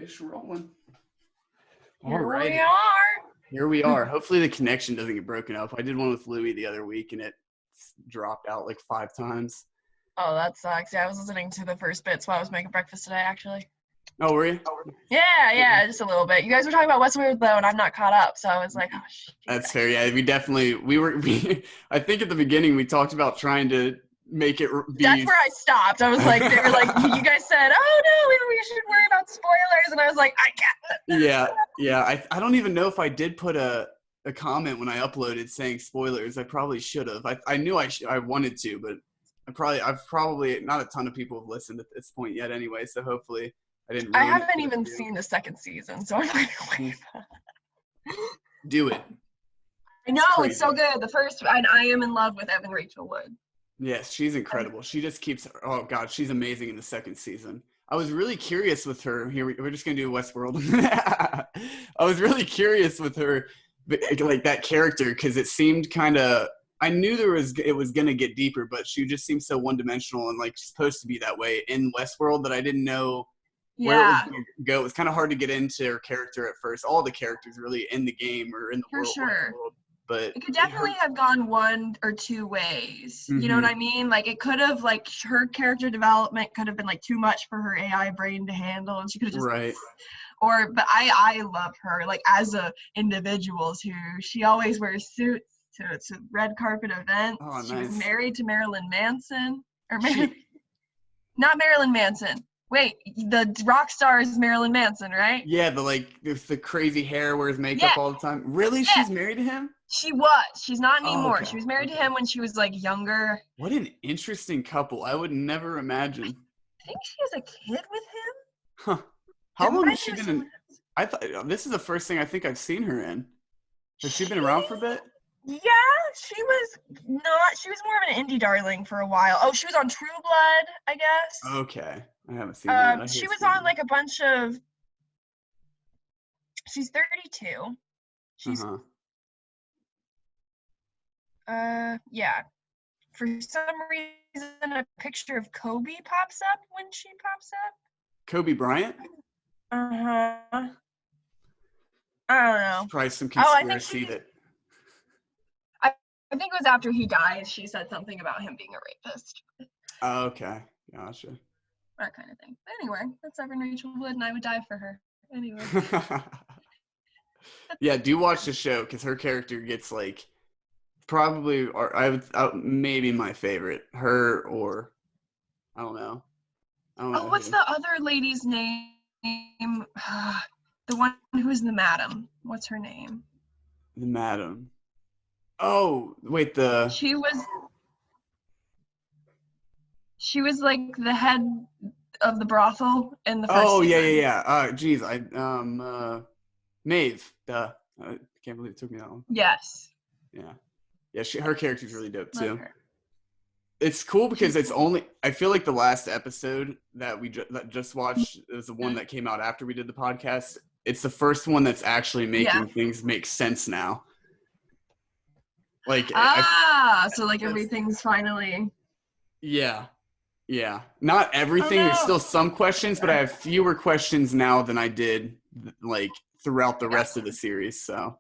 Ish rolling. Here Alrighty. we are. Here we are. Hopefully the connection doesn't get broken up. I did one with Louie the other week and it dropped out like 5 times. Oh, that sucks. Yeah, I was listening to the first bits while I was making breakfast today, actually. Oh, were you? Yeah, just a little bit. You guys were talking about Westworld though, and I'm not caught up, so I was like, oh shit. That's fair. Yeah, I think at the beginning we talked about trying to make it be. That's where I stopped. I was like, they were like, you guys said, oh no, we should worry about spoilers, and I was like, I can't. Yeah. I don't even know if I did put a comment when I uploaded saying spoilers. I probably should have. I knew I wanted to, but I've probably not a ton of people have listened at this point yet anyway, so hopefully I didn't. I haven't even seen the second season, so I'm like, wait. Do it. I know, it's so good. The first, and I am in love with Evan Rachel Wood. Yes, she's incredible. She just keeps, oh God, she's amazing in the second season. I was really curious with her. Here, we're just going to do Westworld. I was really curious with her, like that character, because it seemed kind of, I knew it was going to get deeper, but she just seemed so one-dimensional and like supposed to be that way in Westworld that I didn't know where it was going to go. It was kind of hard to get into her character at first. All the characters really in the game or in the world. But it could definitely have gone one or two ways. You know what I mean? Like it could have, like, her character development could have been like too much for her AI brain to handle, and she could have just but I love her like as a individual too. She always wears suits to red carpet events. Oh, she nice. was married to Marilyn Manson, or not Marilyn Manson. Wait, the rock star is Marilyn Manson, right? Yeah, the crazy hair, wears makeup all the time. Really? She's married to him? She was. She's not anymore. Okay. She was married to him when she was like younger. What an interesting couple. I would never imagine. I think she has a kid with him. Huh. How long has she been in? I thought this is the first thing I think I've seen her in. Has she been around for a bit? Yeah, she was more of an indie darling for a while. Oh, she was on True Blood, I guess. Okay. I haven't seen that. She was on like a bunch of. She's 32. She's yeah. For some reason, a picture of Kobe pops up when she pops up. Kobe Bryant? I don't know. Probably some conspiracy I think it was after he died. She said something about him being a rapist. Oh, okay. Gotcha. That kind of thing. Anyway, that's Evan Rachel Wood, and I would die for her. Anyway. Yeah, do watch the show because her character gets like probably, or maybe my favorite. Her or I don't know. What's the other lady's name? The one who's the madam. What's her name? The madam. Oh, wait, She was like the head of the brothel in the first season. Yeah. Geez, Maeve. Duh. I can't believe it took me that long. Yes. Yeah, her character's really dope too. Her. It's cool because I feel like the last episode that we just watched is the one that came out after we did the podcast. It's the first one that's actually making things make sense now. Like so like everything's finally. Yeah. Not everything. There's still some questions, but I have fewer questions now than I did like throughout the rest of the series. So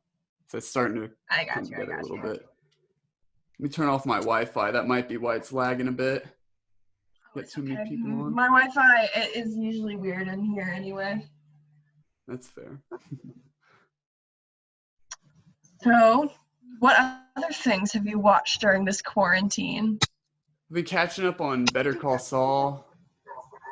it's starting to come together a little bit. Let me turn off my Wi-Fi. That might be why it's lagging a bit. Get too many people on. My Wi-Fi is usually weird in here anyway. That's fair. So, what other things have you watched during this quarantine? I've been catching up on Better Call Saul,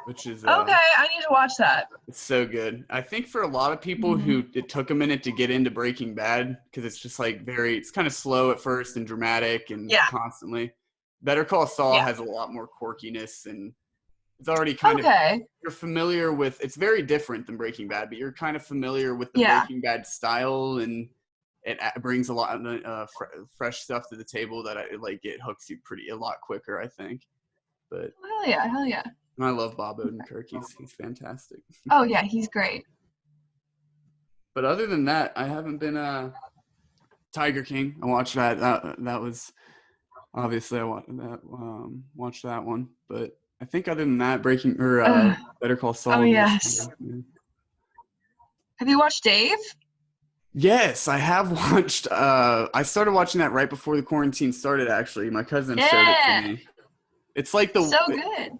which is okay. I need to watch that. It's so good. I think for a lot of people who it took a minute to get into Breaking Bad because it's just like it's kind of slow at first and dramatic and constantly. Better Call Saul has a lot more quirkiness and it's already kind of you're familiar with. It's very different than Breaking Bad, but you're kind of familiar with the Breaking Bad style and. It brings a lot of fresh stuff to the table that it hooks you a lot quicker, I think. But hell yeah. And I love Bob Odenkirk. He's fantastic. Oh yeah, he's great. But other than that, I haven't been Tiger King. I watched that. That was obviously I watched that one. But I think other than that, Better Call Saul. Oh yes. Have you watched Dave? Yes, I have watched. I started watching that right before the quarantine started. Actually, my cousin showed it to Yeah, me. It's like so good.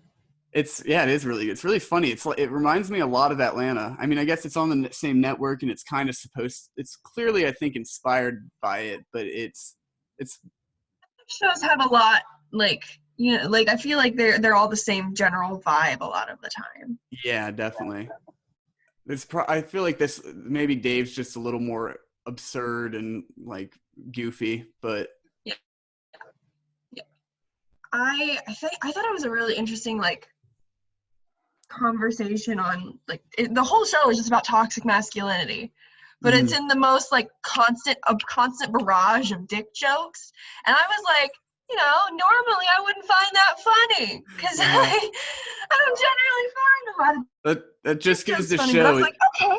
it's yeah, it is really good. It's really funny. It's like it reminds me a lot of Atlanta. I mean, I guess it's on the same network, and it's kind of supposed. It's clearly, I think, inspired by it, but it's Shows have a lot, like, like I feel like they're all the same general vibe a lot of the time. yeah, definitely. I feel like this maybe Dave's just a little more absurd and like goofy, but Yeah, yeah. I thought it was a really interesting like conversation on like the whole show is just about toxic masculinity, but it's mm, in the most like constant barrage of dick jokes, and I was like, normally I wouldn't find that funny because yeah. I don't generally find a lot of That dick just goes jokes to funny, but I show was like, okay.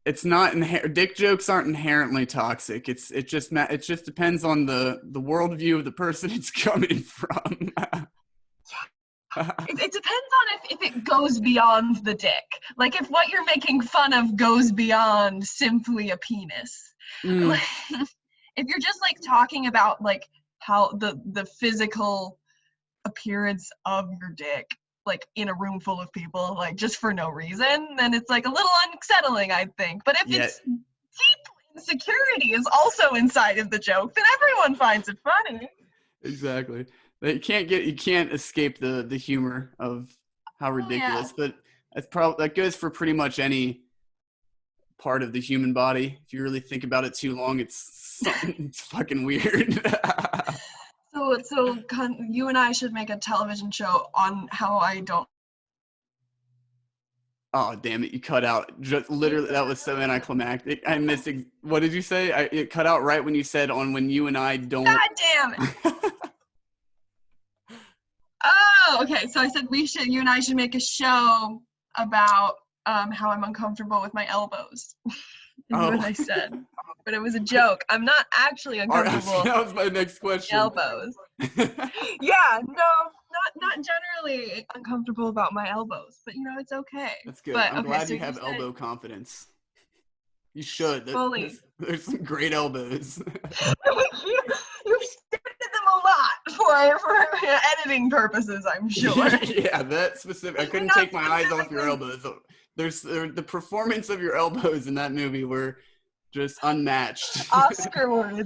it's not dick jokes aren't inherently toxic. It just depends on the worldview of the person it's coming from. It depends on if it goes beyond the dick. Like if what you're making fun of goes beyond simply a penis. Mm, Like, if you're just like talking about like how the physical appearance of your dick, like in a room full of people, like just for no reason, then it's like a little unsettling, I think. But if yeah, it's deep insecurity is also inside of the joke, then everyone finds it funny. exactly. You can't escape the humor of how Oh yeah. ridiculous, but that goes for pretty much any part of the human body. If you really think about it too long, it's fucking weird. You and I should make a television show on how I don't. Oh damn it! You cut out. Just literally, that was so anticlimactic. I missed. What did you say? It cut out right when you said on when you and I don't. God damn it! Oh, okay. So I said you and I should make a show about how I'm uncomfortable with my elbows. Is what Oh, I said. But it was a joke. I'm not actually all right. uncomfortable That was my next with my question. elbows. Yeah, no, not generally uncomfortable about my elbows, but it's okay. That's good. But I'm okay, glad so you you have said elbow confidence. You should. fully. There's some great elbows. You've stated them a lot for editing purposes, I'm sure. Yeah, that specific. I couldn't Not take my eyes off your specifically elbows. The performance of your elbows in that movie were just unmatched. Oscar worthy.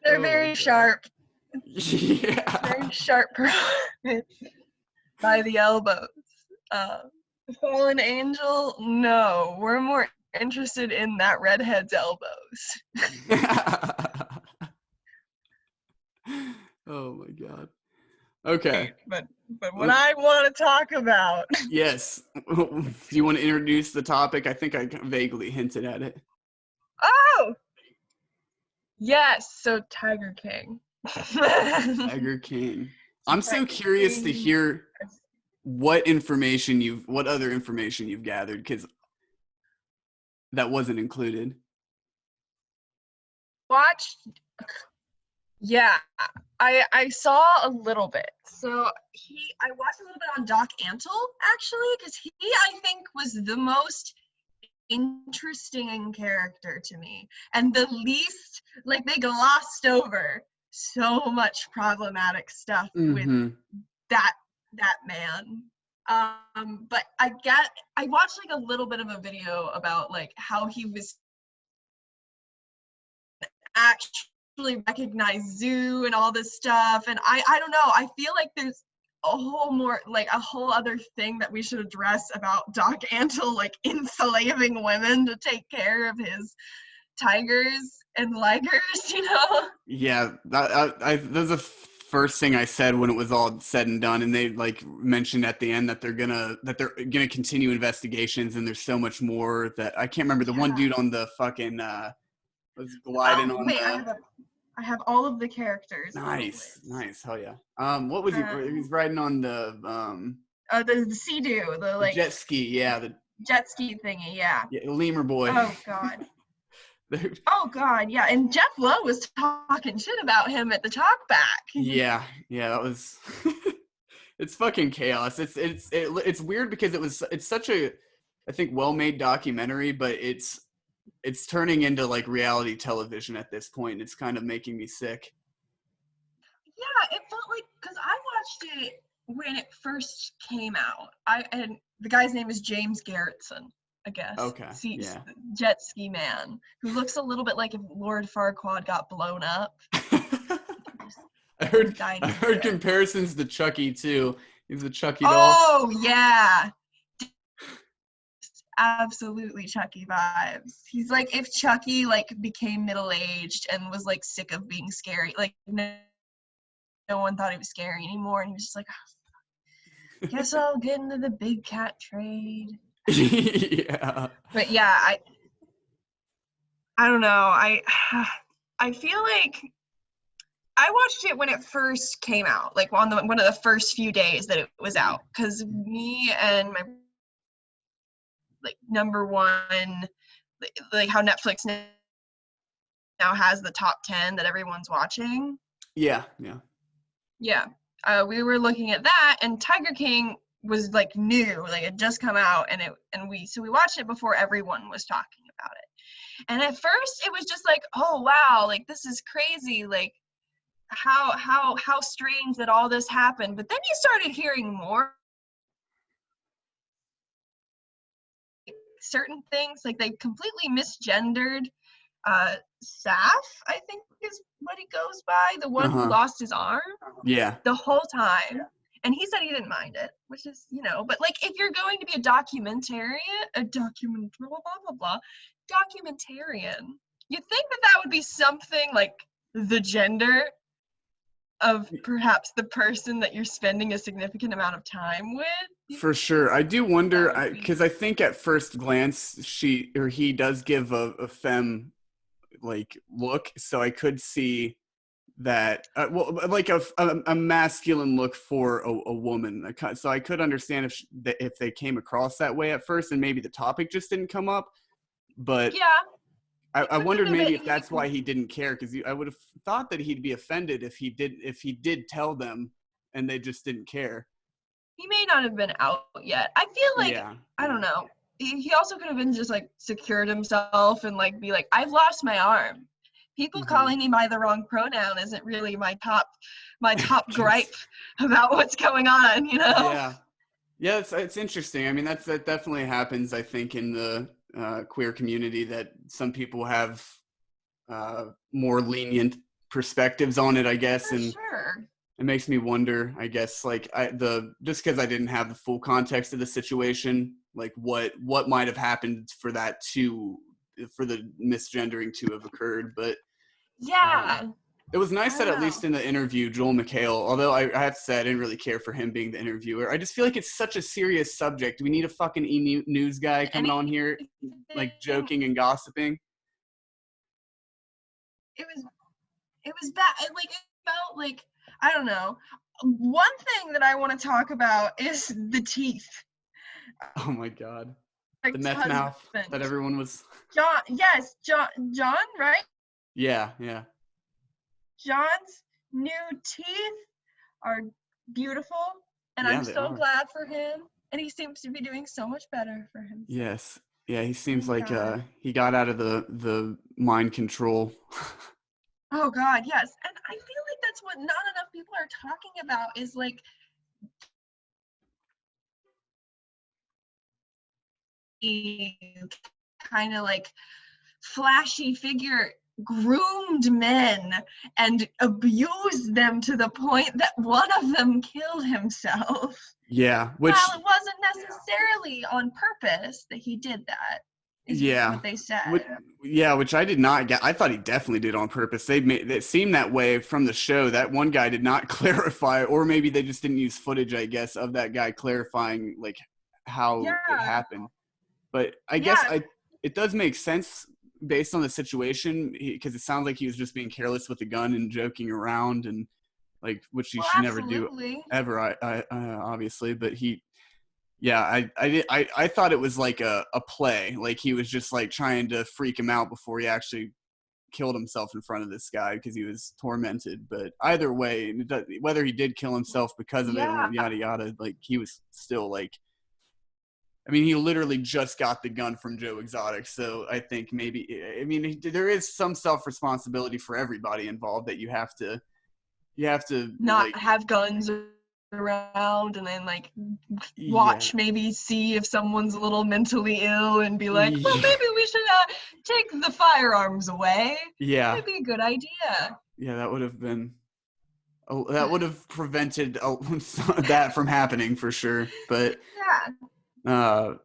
They're Oh my very god. sharp. Yeah. Very sharp performance by the elbows. Fallen Angel, no. We're more interested in that redhead's elbows. Oh my god. Okay. But what I want to talk about. Yes. Do you want to introduce the topic? I think I vaguely hinted at it. Oh! Yes, so Tiger King. Tiger King. I'm so Tiger curious to King. hear what other information you've gathered, because that wasn't included. Watched. Yeah, I saw a little bit. So I watched a little bit on Doc Antle actually, because he I think was the most interesting character to me, and the least like they glossed over so much problematic stuff with Mm-hmm. that man. But I watched like a little bit of a video about like how he was actually recognize zoo and all this stuff, and I don't know, I feel like there's a whole other thing that we should address about Doc Antle like enslaving women to take care of his tigers and ligers. Yeah, that's the first thing I said when it was all said and done, and they like mentioned at the end that they're gonna continue investigations, and there's so much more that I can't remember. The one Yeah. dude on the fucking was gliding on Wait, the. I have all of the characters on the Nice, list. nice, hell yeah. What was he? He was riding on The Sea-Doo, the the like jet ski. Yeah, the jet ski thingy, yeah. lemur boy. Oh god. Oh god, yeah. And Jeff Lowe was talking shit about him at the talk back. Yeah, that was. It's fucking chaos. It's weird because it's such a I think well-made documentary, but it's turning into like reality television at this point. It's kind of making me sick. Yeah, it felt like, because I watched it when it first came out. And the guy's name is James Garretson, I guess. Okay, yeah. Jet ski man, who looks a little bit like if Lord Farquaad got blown up. I heard Died comparisons to Chucky too. He's a Chucky doll. Oh yeah, absolutely Chucky vibes. He's like if Chucky like became middle-aged and was like sick of being scary, like no one thought he was scary anymore, and he was just like, oh, guess I'll get into the big cat trade. Yeah. But yeah, I don't know. I feel like I watched it when it first came out, like on one of the first few days that it was out, because me and my like number one, like how Netflix now has the top 10 that everyone's watching. Yeah. Yeah. We were looking at that, and Tiger King was like new, like it had just come out, and we watched it before everyone was talking about it. And at first it was just like, oh wow, like this is crazy, like how strange that all this happened. But then you started hearing more certain things, like they completely misgendered Saf, I think is what he goes by, the one who lost his arm. Yeah. The whole time. And he said he didn't mind it, which is, but like if you're going to be a documentarian, documentarian, you'd think that would be something like the gender of perhaps the person that you're spending a significant amount of time with. For sure. I do wonder, because I think at first glance he does give a femme like look, so I could see that like a masculine look for a woman. So I could understand if they came across that way at first, and maybe the topic just didn't come up. But yeah, I wondered maybe if that's why he didn't care, because I would have thought that he'd be offended if he did tell them and they just didn't care. He may not have been out yet. I feel like, I don't know. He also could have been just like secured himself and like be like, I've lost my arm. People calling me by the wrong pronoun isn't really my top gripe about what's going on, Yeah. It's interesting. I mean, that definitely happens, I think, in the queer community, that some people have more lenient perspectives on it, I guess. For and sure. It makes me wonder, I guess, like just because I didn't have the full context of the situation, like what might have happened for the misgendering to have occurred. But yeah, it was nice that at least in the interview, Joel McHale, although I have to say I didn't really care for him being the interviewer. I just feel like it's such a serious subject. We need a fucking news guy coming on here, like joking and gossiping. It was bad. Like it felt like, I don't know. One thing that I want to talk about is the teeth. Oh my god. Like the meth mouth that everyone was. John, right? Yeah. John's new teeth are beautiful, and I'm so glad for him. And he seems to be doing so much better for himself. Yes. Yeah, he seems like he got out of the mind control. Oh God, yes. And I feel like that's what not enough people are talking about, is like kind of like flashy figure groomed men and abused them to the point that one of them killed himself. Yeah, which, well, it wasn't necessarily on purpose that he did that. Is what they said. Which I did not get. I thought he definitely did on purpose. It seemed that way from the show. That one guy did not clarify, or maybe they just didn't use footage, I guess, of that guy clarifying like how it happened. But I guess it does make sense based on the situation, because it sounds like he was just being careless with the gun and joking around, and like, which you should never do ever. I obviously, but I thought it was like a play, like he was just like trying to freak him out before he actually killed himself in front of this guy because he was tormented. But either way, whether he did kill himself because of it or yada yada, like he was still like I mean, he literally just got the gun from Joe Exotic, so I think maybe, I mean, there is some self-responsibility for everybody involved that you have to not like, have guns around and then like yeah, watch, maybe see if someone's a little mentally ill and be like, well, yeah, maybe we should take the firearms away. yeah, Might be a good idea. yeah, that would have prevented that from happening for sure. Yeah. Uh,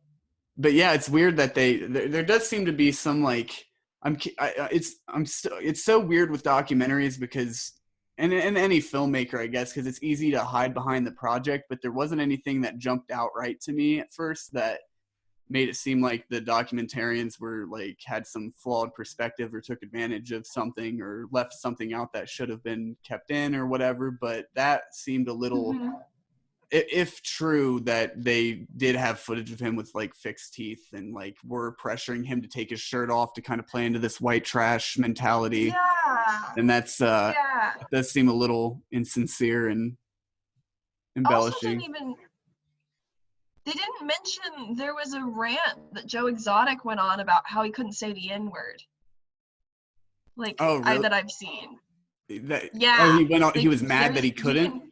but yeah, it's weird that there does seem to be some like it's so weird with documentaries because and any filmmaker, I guess, because it's easy to hide behind the project, but there wasn't anything that jumped out right to me at first that made it seem like the documentarians were like had some flawed perspective or took advantage of something or left something out that should have been kept in or whatever. But that seemed a little, Mm-hmm. if true, that they did have footage of him with like fixed teeth and like were pressuring him to take his shirt off to kind of play into this white trash mentality. Yeah. And that's Yeah. it does seem a little insincere and Also, embellishing. they didn't mention there was a rant that Joe Exotic went on about how he couldn't say the N-word. Like, Oh really? that I've seen. That, oh, Yeah. he went on, he Like, was mad that he couldn't.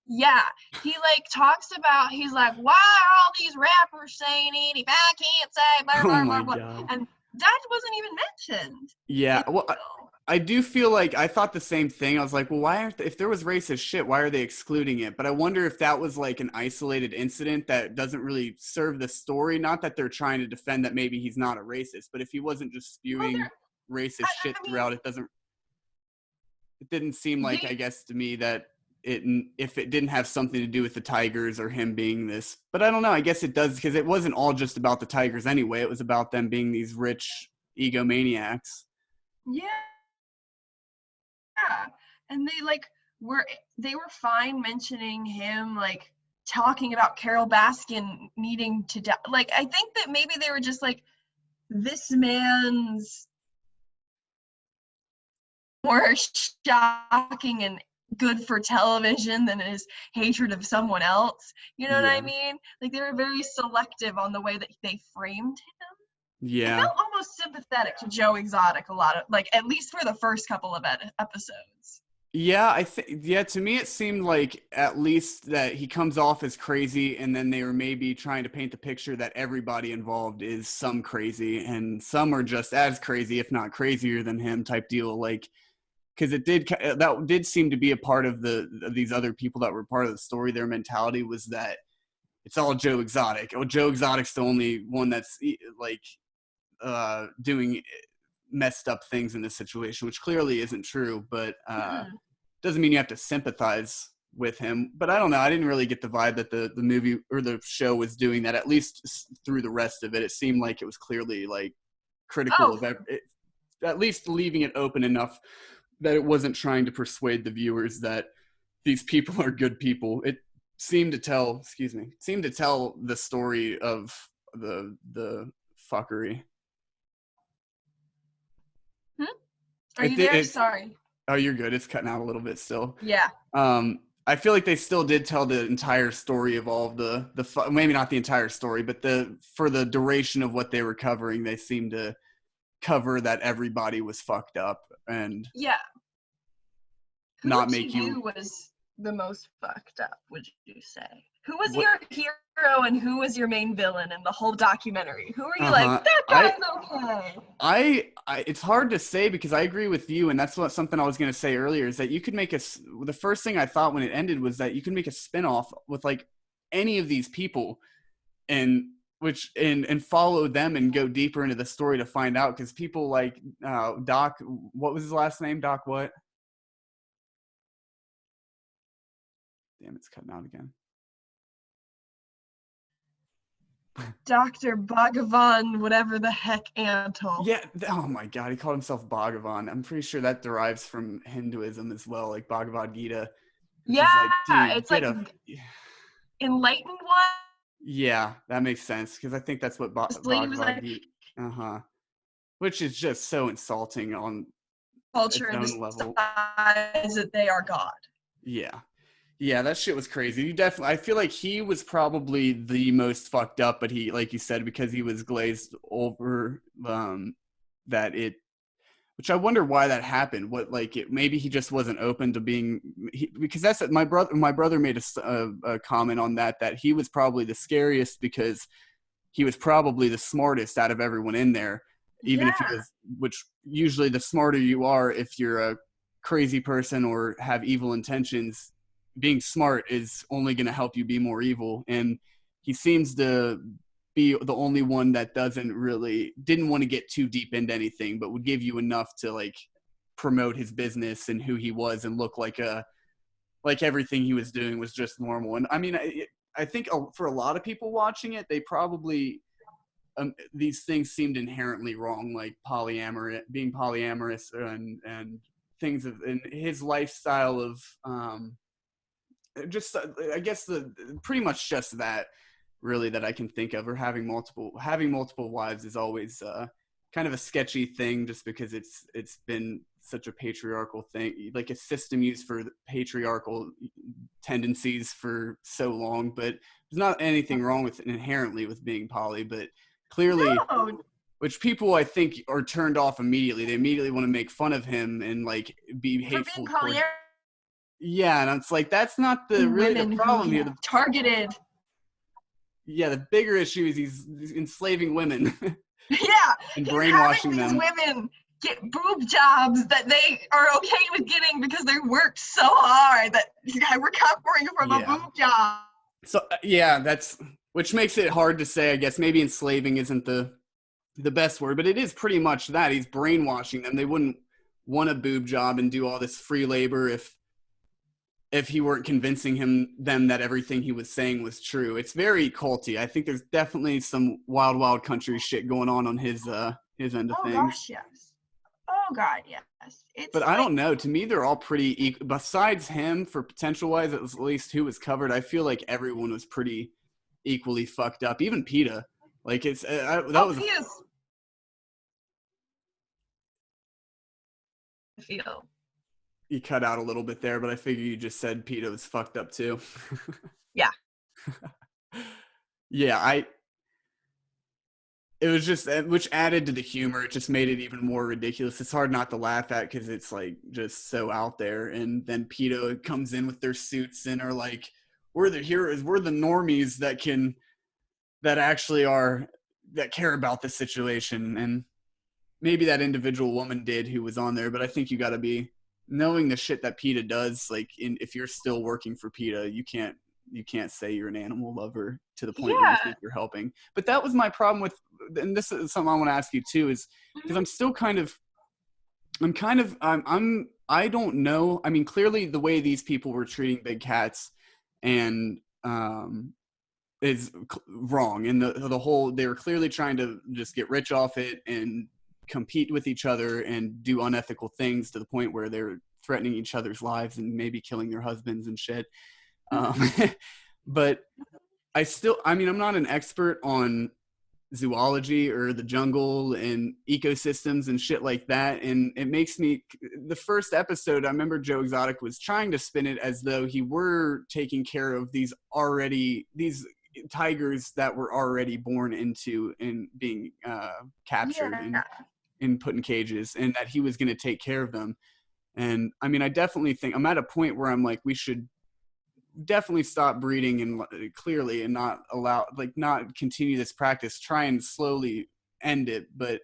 yeah, he like talks about, he's like, why are all these rappers saying it if I can't say blah Oh blah my blah blah, god. and that wasn't even mentioned Yeah, in well, the film. I do feel like I thought the same thing. I was like, well, why aren't if there was racist shit, why are they excluding it? But I wonder if that was like an isolated incident that doesn't really serve the story. Not that they're trying to defend that maybe he's not a racist, but if he wasn't just Well, spewing racist shit I mean, throughout, it didn't seem like, I they guess to me, that if it didn't have something to do with the Tigers or him being this. But I don't know. I guess it does because it wasn't all just about the Tigers anyway. It was about them being these rich egomaniacs. yeah, and they were fine mentioning him, like talking about Carol Baskin needing to die. Like, I think that maybe they were just like, this man's more shocking and good for television than his hatred of someone else. You know what I Yeah. mean? Like, they were very selective on the way that they framed him. I Yeah. felt almost sympathetic to Joe Exotic a lot of, like, at least for the first couple of episodes. Yeah, I think, yeah, to me it seemed like at least that he comes off as crazy and then they were maybe trying to paint the picture that everybody involved is some crazy and some are just as crazy if not crazier than him type deal, like because that did seem to be a part of these other people that were part of the story. Their mentality was that it's all Joe Exotic. Oh, Joe Exotic's the only one that's like doing messed up things in this situation, which clearly isn't true, but Mm-mm. doesn't mean you have to sympathize with him. But I don't know. I didn't really get the vibe that the movie or the show was doing that, at least through the rest of it. It seemed like it was clearly like critical Oh, of it, at least leaving it open enough that it wasn't trying to persuade the viewers that these people are good people. It seemed to tell, the story of the fuckery. hmm? Are you there? It's Sorry. Oh, you're good. It's cutting out a little bit still. Yeah. I feel like they still did tell the entire story of all of maybe not the entire story, but for the duration of what they were covering, they seemed to cover that everybody was fucked up and Yeah. Who not to make you. you was the most fucked up, would you say? Who was What? your hero and who was your main villain in the whole documentary? Who were you like, Uh-huh. that guy's okay? It's hard to say because I agree with you, and that's something I was going to say earlier is that you could make the first thing I thought when it ended was that you could make a spinoff with like any of these people and follow them and go deeper into the story to find out, because people like Doc, what was his last name? Doc what? Damn, it's cutting out again. Dr. Bhagavan, whatever the heck, Antle. Yeah. Oh my God, he called himself Bhagavan. I'm pretty sure that derives from Hinduism as well, like Bhagavad Gita. Which Yeah, is like, dude, it's like enlightened one. Yeah, that makes sense because I think that's what This lady was Bhagavad like, Gita. Which is just so insulting on culture its and own level. decides that they are God. Yeah. Yeah, that shit was crazy. You definitely, I feel like he was probably the most fucked up, but he, like you said, because he was glazed over, that it, which I wonder why that happened. What, like, it, maybe he just wasn't open to being, because that's my brother. My brother made a comment on that he was probably the scariest because he was probably the smartest out of everyone in there, even if he Yeah. was, which usually the smarter you are, if you're a crazy person or have evil intentions, being smart is only going to help you be more evil. And he seems to be the only one that didn't want to get too deep into anything, but would give you enough to like promote his business and who he was and look like everything he was doing was just normal. And I mean, I think for a lot of people watching it, they probably, these things seemed inherently wrong, like being polyamorous, and things of, and his lifestyle of, just, I guess pretty much just that, really, that I can think of, or having multiple wives is always kind of a sketchy thing, just because it's been such a patriarchal thing, like a system used for patriarchal tendencies for so long. But there's not anything wrong with inherently with being poly, but clearly, No, which people I think are turned off immediately. They immediately want to make fun of him and like be for being hateful towards. polyamorous, Yeah, and it's like that's not the women who problem he here. targeted. Yeah, the bigger issue is he's enslaving women Yeah, and he's having brainwashing these them. women get boob jobs that they are okay with getting because they worked so hard that we're covering from a Yeah. boob job. So yeah, that's, which makes it hard to say. I guess maybe enslaving isn't the best word, but it is pretty much that. He's brainwashing them. They wouldn't want a boob job and do all this free labor if he weren't convincing them that everything he was saying was true. It's very culty. I think there's definitely some wild country shit going on his end of Oh things. gosh, yes. Oh god, yes. But It's I like, don't know. To me, they're all pretty equal. Besides him, for potential wise, at least who was covered, I feel like everyone was pretty equally fucked up. Even PETA. Like it's that oh, was. Pia's feel. You cut out a little bit there, but I figure you just said PETA was fucked up too. Yeah, Yeah, it was just, which added to the humor. It just made it even more ridiculous. It's hard not to laugh at because it's like just so out there. And then PETA comes in with their suits and are like, "We're the heroes. We're the normies that actually are that care about the situation." And maybe that individual woman did who was on there, but I think you got to be knowing the shit that PETA does. Like, if you're still working for PETA, you can't say you're an animal lover to the point where you yeah. think you're helping. But that was my problem with, and this is something I want to ask you too, is because Mhm. I'm still I don't know. I mean, clearly the way these people were treating big cats and is wrong, and the whole, they were clearly trying to just get rich off it and compete with each other and do unethical things to the point where they're threatening each other's lives and maybe killing their husbands and shit. um, but I mean, I'm not an expert on zoology or the jungle and ecosystems and shit like that. And it makes me, the first episode, I remember Joe Exotic was trying to spin it as though he were taking care of these tigers that were already born into and being captured Yeah, and put in cages, and that he was going to take care of them. And I mean, I definitely think I'm at a point where I'm like, we should definitely stop breeding, and clearly, and not continue this practice, try and slowly end it. But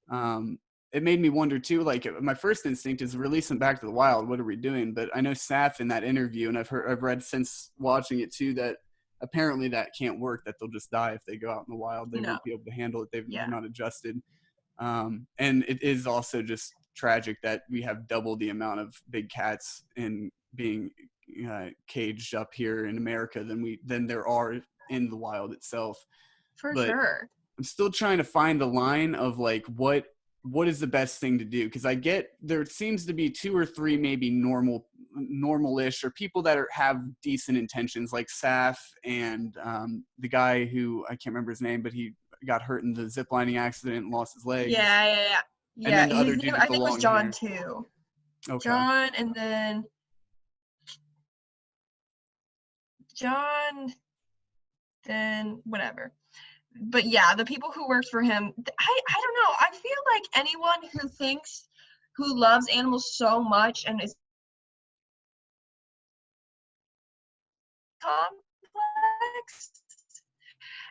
um it made me wonder too, like my first instinct is release them back to the wild. What are we doing? But I know Saf in that interview, and I've read since watching it too, that apparently that can't work, that they'll just die if they go out in the wild. They no, won't be able to handle it. They're yeah, not adjusted. And it is also just tragic that we have double the amount of big cats in being caged up here in America than there are in the wild itself. for But sure. I'm still trying to find the line of like what is the best thing to do, because I get there seems to be two or three maybe normalish, or people that have decent intentions, like Saf and the guy who I can't remember his name, but he got hurt in the ziplining accident and lost his legs, Yeah, yeah, yeah. and Yeah, then the other his name dude with I the think was long John hair. too. Okay. John, and then John, then whatever. But yeah, the people who worked for him, I don't know. I feel like anyone who loves animals so much and is complex,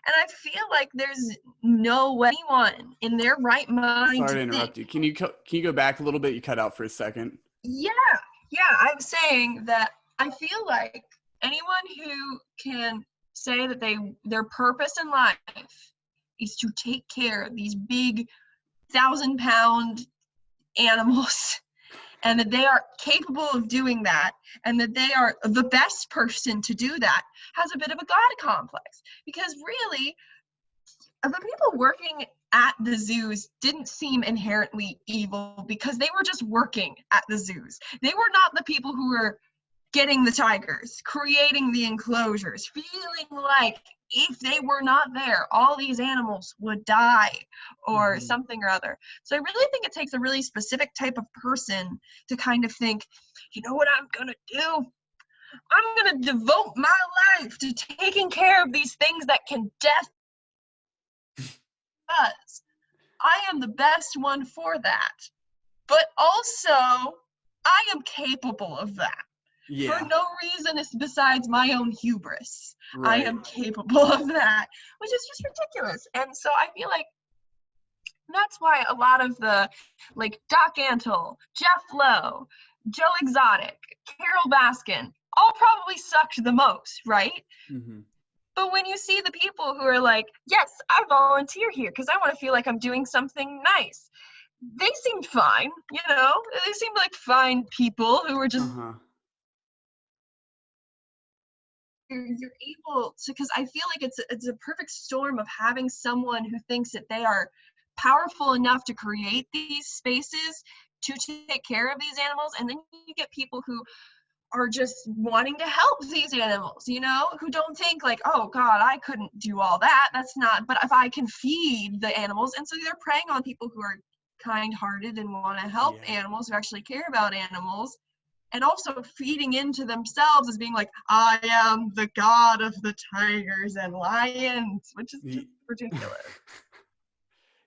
and I feel like there's no way anyone in their right mind. Sorry to interrupt you. Can you go back a little bit? You cut out for a second. Yeah, I'm saying that I feel like anyone who can say that their purpose in life is to take care of these big 1,000-pound animals and that they are capable of doing that and that they are the best person to do that has a bit of a God complex. Because really, the people working at the zoos didn't seem inherently evil because they were just working at the zoos. They were not the people who were getting the tigers, creating the enclosures, feeling like if they were not there, all these animals would die or something or other. So I really think it takes a really specific type of person to kind of think, you know what I'm going to do? I'm going to devote my life to taking care of these things that can death because I am the best one for that. But also, I am capable of that. Yeah. For no reason besides my own hubris. Right. I am capable of that, which is just ridiculous. And so I feel like that's why a lot of the, like, Doc Antle, Jeff Lowe, Joe Exotic, Carol Baskin, all probably sucked the most, right? Mm-hmm. But when you see the people who are like, yes, I volunteer here because I want to feel like I'm doing something nice, they seemed fine, you know? They seemed like fine people who were just... You're able to, because I feel like it's a perfect storm of having someone who thinks that they are powerful enough to create these spaces to take care of these animals, and then you get people who are just wanting to help these animals, you know, who don't think like, oh God, I couldn't do all that. That's not, but if I can feed the animals, and so they're preying on people who are kind-hearted and want to help animals, who actually care about animals. And also feeding into themselves as being like, I am the god of the tigers and lions, which is just ridiculous.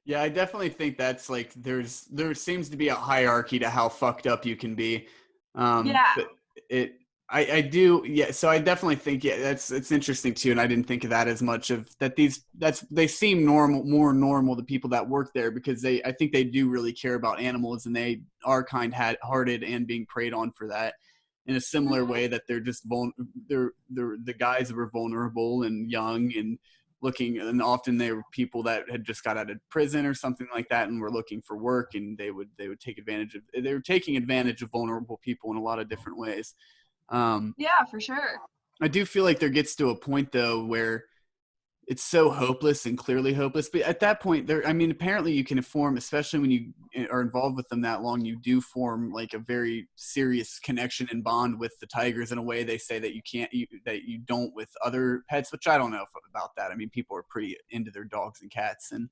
Yeah, I definitely think that's like, there seems to be a hierarchy to how fucked up you can be. But I do. Yeah. So I definitely think, it's interesting too. And I didn't think of that as much of that. They seem more normal to people that work there because I think they do really care about animals and they are kind-hearted and being preyed on for that in a similar way that they're just they're the guys that were vulnerable and young and looking, and often they were people that had just got out of prison or something like that and were looking for work, and they were taking advantage of vulnerable people in a lot of different ways. Yeah, for sure. I do feel like there gets to a point though where it's so hopeless and clearly hopeless, but at that point apparently you can form, especially when you are involved with them that long, you do form like a very serious connection and bond with the tigers in a way they say that you don't with other pets, which I don't know about that. I mean, people are pretty into their dogs and cats, and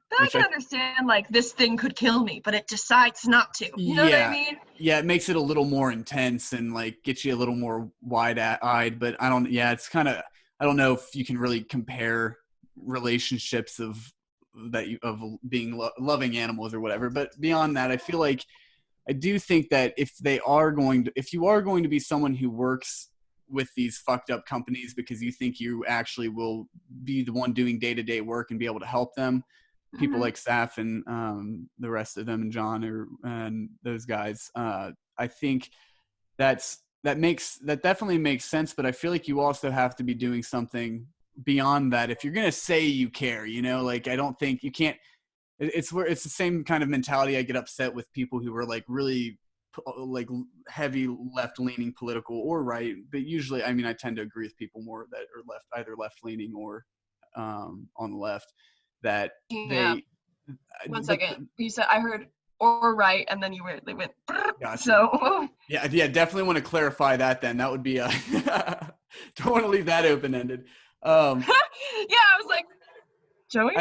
but I can understand like this thing could kill me, but it decides not to. You know what I mean? Yeah, it makes it a little more intense and like gets you a little more wide-eyed. But it's kind of, I don't know if you can really compare relationships of being loving animals or whatever. But beyond that, I feel like I do think that if you are going to be someone who works with these fucked up companies because you think you actually will be the one doing day-to-day work and be able to help them, people like Saf and the rest of them and John and those guys, I think that definitely makes sense. But I feel like you also have to be doing something beyond that if you're going to say you care, you know, like I don't think you can't. It's the same kind of mentality. I get upset with people who are like really like heavy left-leaning political or right, but usually I tend to agree with people more that are either left-leaning or on the left, that they... One second. You said, I heard or right, and then they went. Gotcha. So yeah, definitely want to clarify that. Then that would be don't want to leave that open-ended. I was like, Joey.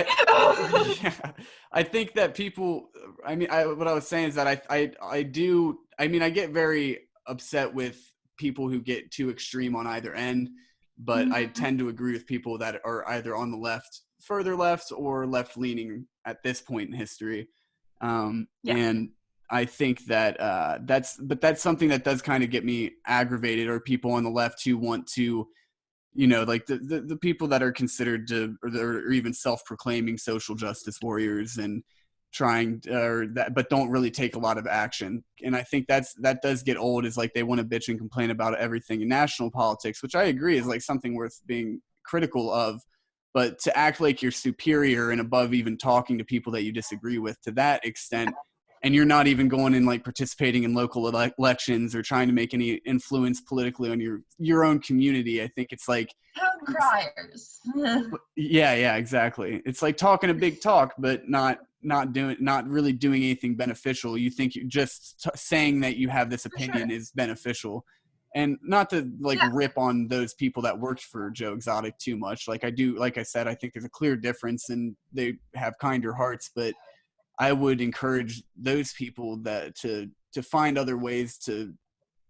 I think that people. What I was saying is that I get very upset with people who get too extreme on either end, but I tend to agree with people that are either on the left, further left, or left leaning at this point in history. And I think that that's something that does kind of get me aggravated, or people on the left who want to, like the people that are considered to, or even self-proclaiming social justice warriors, and trying or that, but don't really take a lot of action. And I think that does get old, is like they want to bitch and complain about everything in national politics, which I agree is like something worth being critical of. But to act like you're superior and above even talking to people that you disagree with to that extent, and you're not even going and like participating in local elections or trying to make any influence politically on your own community, I think it's like town criers. yeah, exactly. It's like talking a big talk, but not really doing anything beneficial. You think you just saying that you have this opinion is beneficial. And not to like rip on those people that worked for Joe Exotic too much. Like I said, I think there's a clear difference and they have kinder hearts, but I would encourage those people that to find other ways to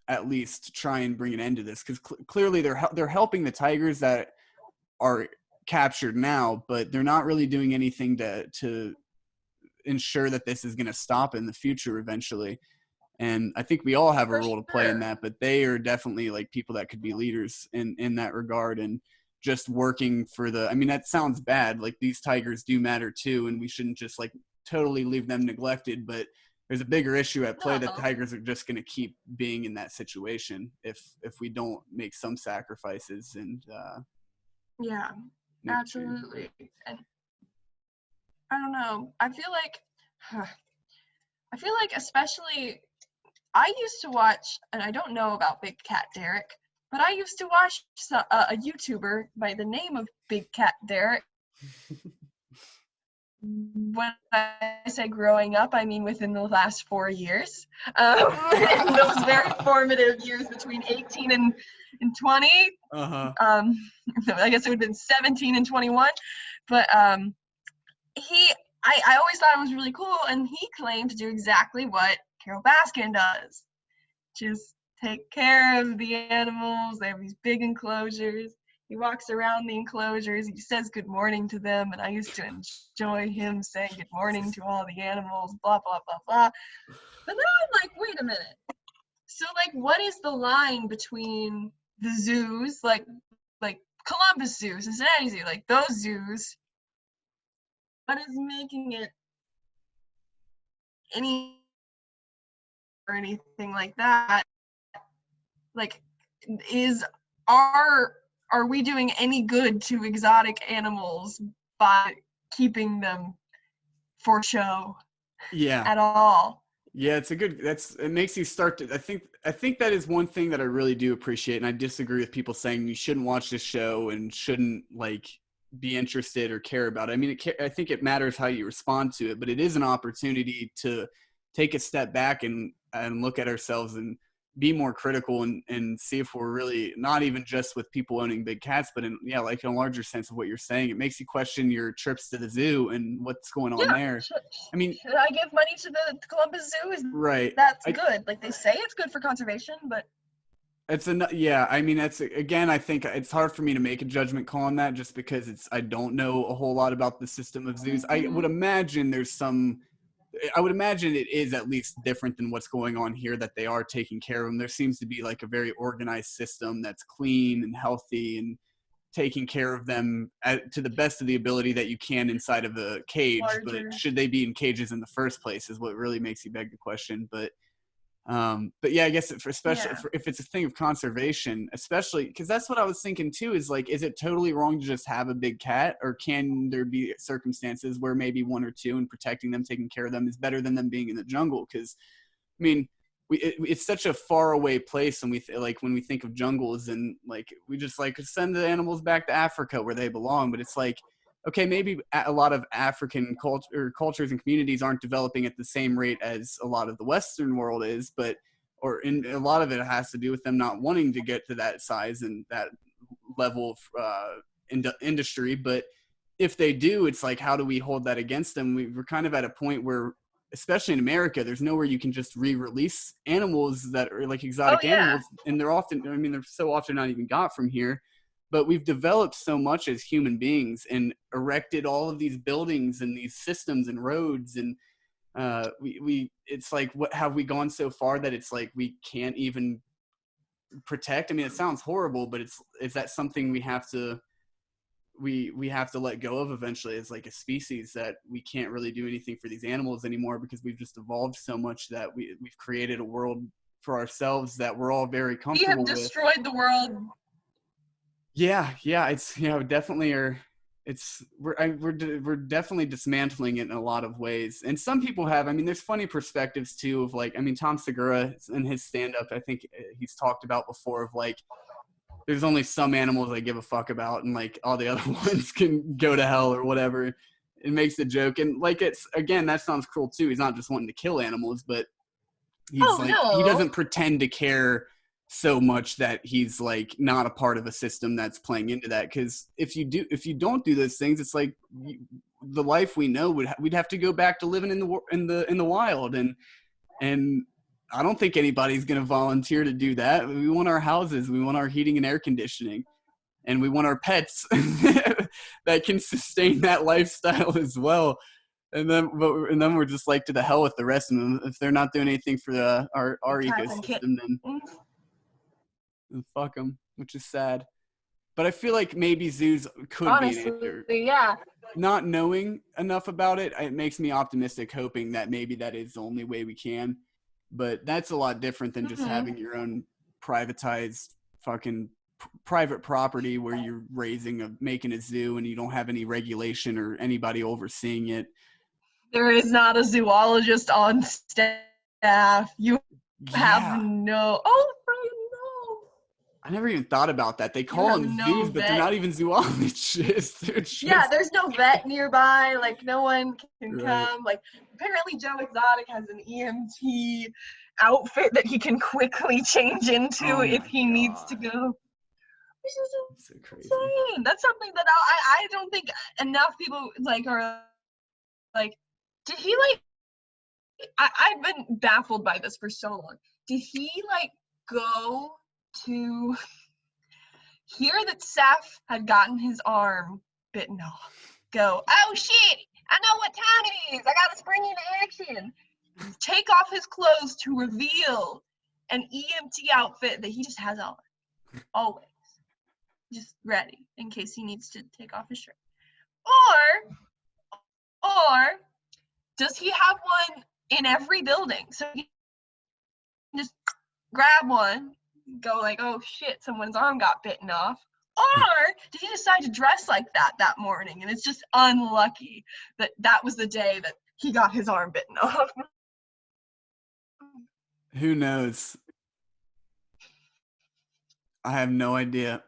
at least try and bring an end to this, because clearly they're helping the tigers that are captured now, but they're not really doing anything to ensure that this is going to stop in the future eventually. And I think we all have a role to play in that, but they are definitely like people that could be leaders in that regard. And just working for I mean, that sounds bad. Like these tigers do matter too, and we shouldn't just like totally leave them neglected, but there's a bigger issue at play that tigers are just going to keep being in that situation if we don't make some sacrifices and absolutely. And I don't know, I feel like especially I used to watch, and I don't know about Big Cat Derek, but I used to watch a YouTuber by the name of Big Cat Derek. When I say growing up, I mean within the last 4 years. Those very formative years between 18 and 20. Uh-huh. I guess it would have been 17 and 21. But I always thought it was really cool, and he claimed to do exactly what Carol Baskin does. Just take care of the animals. They have these big enclosures. He walks around the enclosures. He says good morning to them, and I used to enjoy him saying good morning to all the animals, blah, blah, blah, blah. But then I'm like, wait a minute. So, like, what is the line between the zoos, like Columbus Zoo, Cincinnati Zoo, like those zoos? What is making it any or anything like that? Like, are we doing any good to exotic animals by keeping them for show at all? Yeah, it makes you start to, I think that is one thing that I really do appreciate. And I disagree with people saying you shouldn't watch this show and shouldn't like be interested or care about it. I mean, I think it matters how you respond to it, but it is an opportunity to take a step back and look at ourselves and be more critical and see if we're really not even just with people owning big cats, but in like in a larger sense of what you're saying. It makes you question your trips to the zoo and what's going on there. I mean, should I give money to the Columbus Zoo? That's good. Like they say it's good for conservation, but I mean, that's, again, I think it's hard for me to make a judgment call on that just because I don't know a whole lot about the system of zoos. I would imagine it is at least different than what's going on here, that they are taking care of them. There seems to be like a very organized system that's clean and healthy and taking care of them to the best of the ability that you can inside of a cage. But should they be in cages in the first place is what really makes you beg the question. But yeah, I guess if it's a thing of conservation, especially because that's what I was thinking too, is like, is it totally wrong to just have a big cat, or can there be circumstances where maybe one or two and protecting them, taking care of them is better than them being in the jungle? Because I mean, it's such a far away place, and when we think of jungles, and like we just like send the animals back to Africa where they belong. But it's like, okay, maybe a lot of African cultures and communities aren't developing at the same rate as a lot of the Western world is, in a lot of it has to do with them not wanting to get to that size and that level of industry. But if they do, it's like, how do we hold that against them? We're kind of at a point where especially in America, there's nowhere you can just re-release animals that are like Oh exotic yeah. animals. And they're often, I mean, they're so often not even got from here. But we've developed so much as human beings and erected all of these buildings and these systems and roads. And it's like, what have we gone so far that it's like we can't even protect? I mean, it sounds horrible, but is that something we have to let go of eventually as like a species, that we can't really do anything for these animals anymore because we've just evolved so much that we've created a world for ourselves that we're all very We have comfortable with. destroyed the world. Yeah, it's, you know, definitely are. We're definitely dismantling it in a lot of ways. And some people have, I mean, there's funny perspectives too of like, I mean, Tom Segura in his stand-up, I think he's talked about before, of like, there's only some animals I give a fuck about, and like all the other ones can go to hell or whatever. It makes a joke, and like, it's, again, that sounds cruel too. He's not just wanting to kill animals, but he's Oh like, he no. doesn't pretend to care so much that he's like not a part of a system that's playing into that. Because if you don't do those things, it's like the life we know we'd have to go back to living in the wild, and I don't think anybody's going to volunteer to do that. We want our houses, we want our heating and air conditioning, and we want our pets that can sustain that lifestyle as well. And then we're just like, to the hell with the rest of them. If they're not doing anything for our ecosystem, then fuck them, which is sad. But I feel like maybe zoos could be an Honestly, answer. yeah. Not knowing enough about it, it makes me optimistic, hoping that maybe that is the only way we can. But that's a lot different than just having your own privatized fucking private property where you're making a zoo and you don't have any regulation or anybody overseeing it. There is not a zoologist on staff. You have Yeah. no. Oh, no. I never even thought about that. They You call have them no zoos, but they're vet. not even zoologists. Yeah, there's no vet nearby. Like, no one can Right. come. Like, apparently Joe Exotic has an EMT outfit that he can quickly change into if he needs to go. Which is That's so crazy. insane. That's something that I don't think enough people like are like. Did he like? I've been baffled by this for so long. Did he like go to hear that Seth had gotten his arm bitten off? Go, oh shit! I know what time it is. I gotta spring into action. Take off his clothes to reveal an EMT outfit that he just has on, always, just ready in case he needs to take off his shirt. Or does he have one in every building? So he can just grab one, go like, oh shit, someone's arm got bitten off. Or did he decide to dress like that morning, and it's just unlucky that that was the day that he got his arm bitten off? Who knows? I have no idea.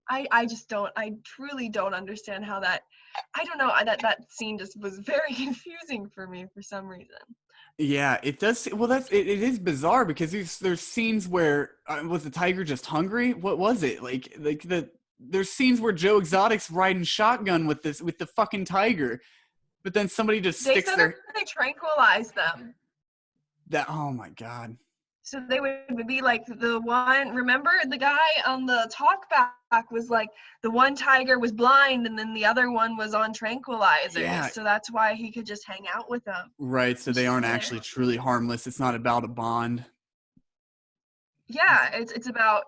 I just don't, I truly don't understand how that, I don't know, that scene just was very confusing for me for some reason. Yeah, it does. Well, it is bizarre because there's scenes where was the tiger just hungry? What was it? There's scenes where Joe Exotic's riding shotgun with the fucking tiger, but then somebody just sticks their. They tranquilize them. Oh my god. So they would be like the one, remember the guy on the talkback was like, the one tiger was blind and then the other one was on tranquilizers. Yeah. So that's why he could just hang out with them. Right, so they aren't actually truly harmless. It's not about a bond. Yeah, it's about,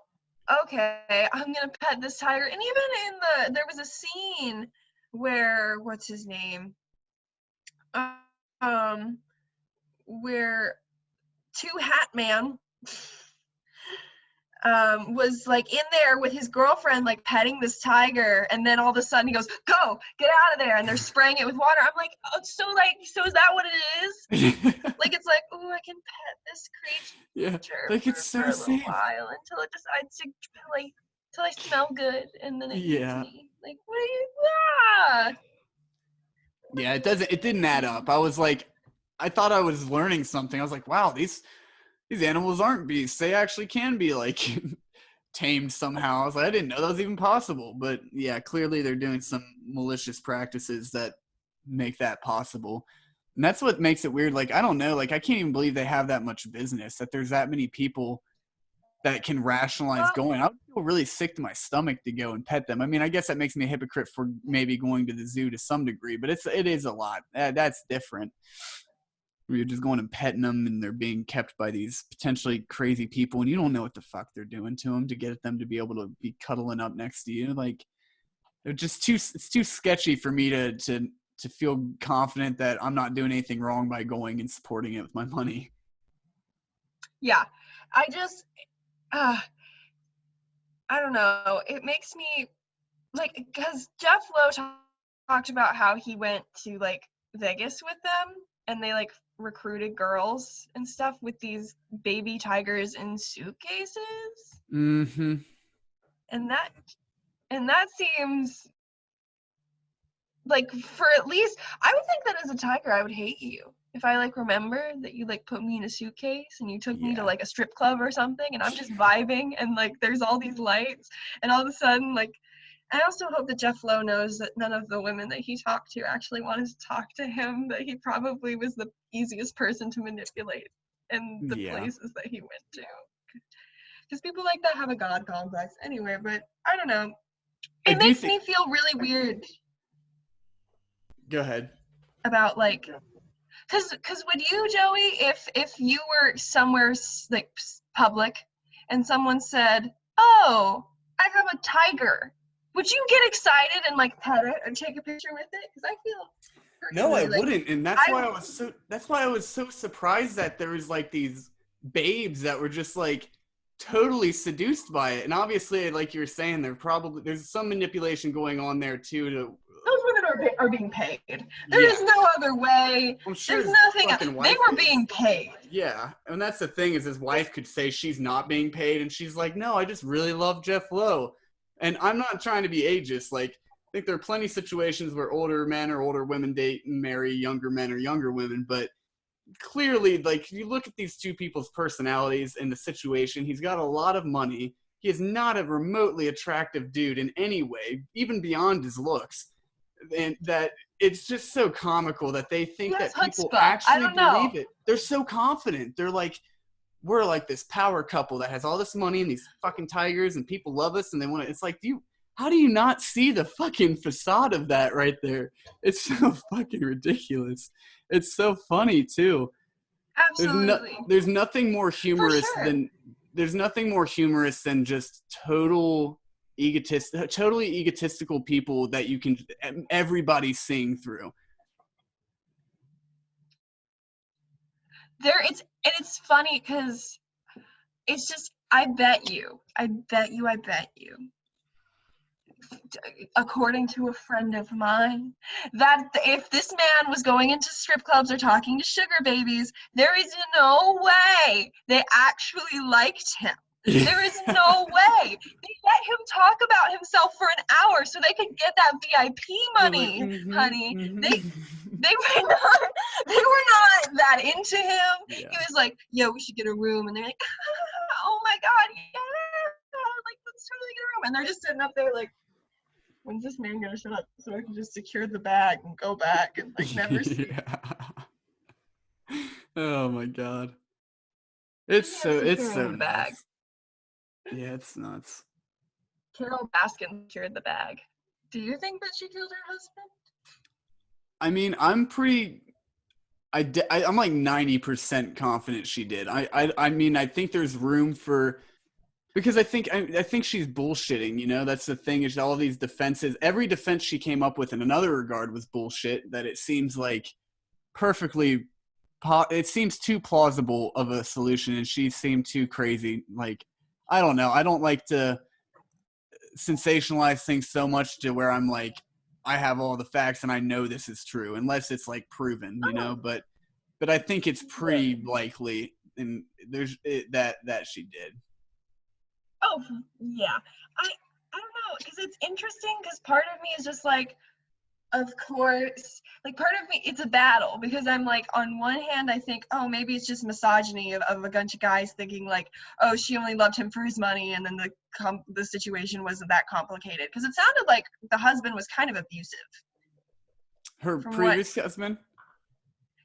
okay, I'm going to pet this tiger. And even there was a scene where, what's his name? Where Two Hat Man was like in there with his girlfriend, like petting this tiger, and then all of a sudden he goes, "Go, get out of there!" And they're spraying it with water. I'm like, oh, so is that what it is? Like, it's like, oh, I can pet this creature, like it's so for a safe while until it decides to like, until I smell good, and then it eats me. Like, what are you? Ah! Yeah, it didn't add up. I thought I was learning something. I was like, wow, these animals aren't beasts. They actually can be like tamed somehow. I was like, I didn't know that was even possible. But yeah, clearly they're doing some malicious practices that make that possible. And that's what makes it weird. Like, I don't know, like I can't even believe they have that much business, that there's that many people that can rationalize going. I would feel really sick to my stomach to go and pet them. I mean, I guess that makes me a hypocrite for maybe going to the zoo to some degree, but it is a lot. That's different. You're just going and petting them, and they're being kept by these potentially crazy people, and you don't know what the fuck they're doing to them to get them to be able to be cuddling up next to you. Like, it's too sketchy for me to feel confident that I'm not doing anything wrong by going and supporting it with my money. Yeah, I just, I don't know. It makes me, like, because Jeff Lowe talked about how he went to, like, Vegas with them, and they, like, recruited girls and stuff with these baby tigers in suitcases. Mm-hmm. And that seems like, for at least, I would think that as a tiger, I would hate you. If I, like, remember that you, like, put me in a suitcase and you took me to, like, a strip club or something, and I'm just vibing, and, like, there's all these lights, and all of a sudden, like, I also hope that Jeff Lowe knows that none of the women that he talked to actually wanted to talk to him, that he probably was the easiest person to manipulate in the places that he went to. Because people like that have a god complex anyway, but I don't know. It makes me feel really weird. Go ahead. About, like, because would you, Joey, if you were somewhere, like, public, and someone said, "Oh, I have a tiger," would you get excited and, like, pet it and take a picture with it? Because I feel no, I wouldn't, and that's why I was so surprised that there was, like, these babes that were just, like, totally seduced by it. And obviously, like you were saying, there's some manipulation going on there too. Those women are being paid. There is no other way. I'm sure there's nothing. They were being paid. Yeah, and that's the thing, is his wife could say she's not being paid, and she's like, "No, I just really love Jeff Lowe." And I'm not trying to be ageist. Like, I think there are plenty of situations where older men or older women date and marry younger men or younger women, but clearly, like, you look at these two people's personalities and the situation, he's got a lot of money. He is not a remotely attractive dude in any way, even beyond his looks. And that it's just so comical that they think that people actually believe it. They're so confident. They're like, we're like this power couple that has all this money and these fucking tigers, and people love us, and they want to. It's like, how do you not see the fucking facade of that right there? It's so fucking ridiculous. It's so funny too. Absolutely. There's nothing more humorous than just totally egotistical people that you can everybody sing through. It's funny because it's just, I bet you, according to a friend of mine, that if this man was going into strip clubs or talking to sugar babies, there is no way they actually liked him. There is no way. They let him talk about himself for an hour so they could get that VIP money, honey. They were not that into him. Yeah. He was like, "Yo, we should get a room," and they're like, "Oh my god, yeah, like, let's totally get a room." And they're just sitting up there like, when's this man gonna shut up so I can just secure the bag and go back and, like, never see? Oh my god, it's so nuts. Yeah, it's nuts. Carol Baskin secured the bag. Do you think that she killed her husband? I mean, I'm like 90% confident she did. I mean, I think there's room for, because I think she's bullshitting, you know? That's the thing, is all these defenses. Every defense she came up with in another regard was bullshit, that it seems like it seems too plausible of a solution, and she seemed too crazy. Like, I don't know. I don't like to sensationalize things so much to where I'm like, I have all the facts and I know this is true, unless it's, like, proven, you know? But I think it's pretty likely, and that she did. Oh, yeah. I don't know, because it's interesting, because part of me is just like, of course, like, part of me, it's a battle, because I'm like, on one hand, I think, oh, maybe it's just misogyny of a bunch of guys thinking, like, oh, she only loved him for his money, and then the situation wasn't that complicated, because it sounded like the husband was kind of abusive. Her from previous husband?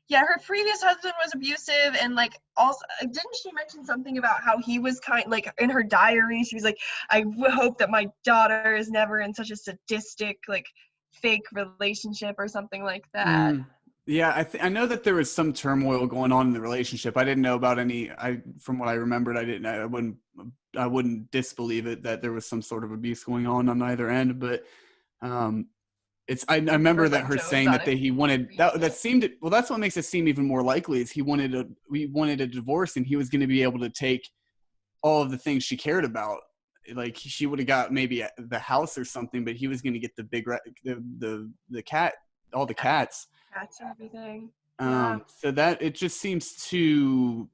Yeah, her previous husband was abusive, and like also didn't she mention something about how he was like in her diary she was like, I hope that my daughter is never in such a sadistic like fake relationship or something like that. Yeah, I know that there was some turmoil going on in the relationship. I didn't know about any. From what I remembered, I wouldn't disbelieve it that there was some sort of abuse going on either end. But um, I remember that Like her Joe's saying on that it. he wanted that seemed well. That's what makes it seem even more likely is he wanted a divorce, and he was going to be able to take all of the things she cared about. Like she would have got maybe the house or something, but he was going to get the big the cat, all the cats. Cats and everything. Yeah. So that it just seems too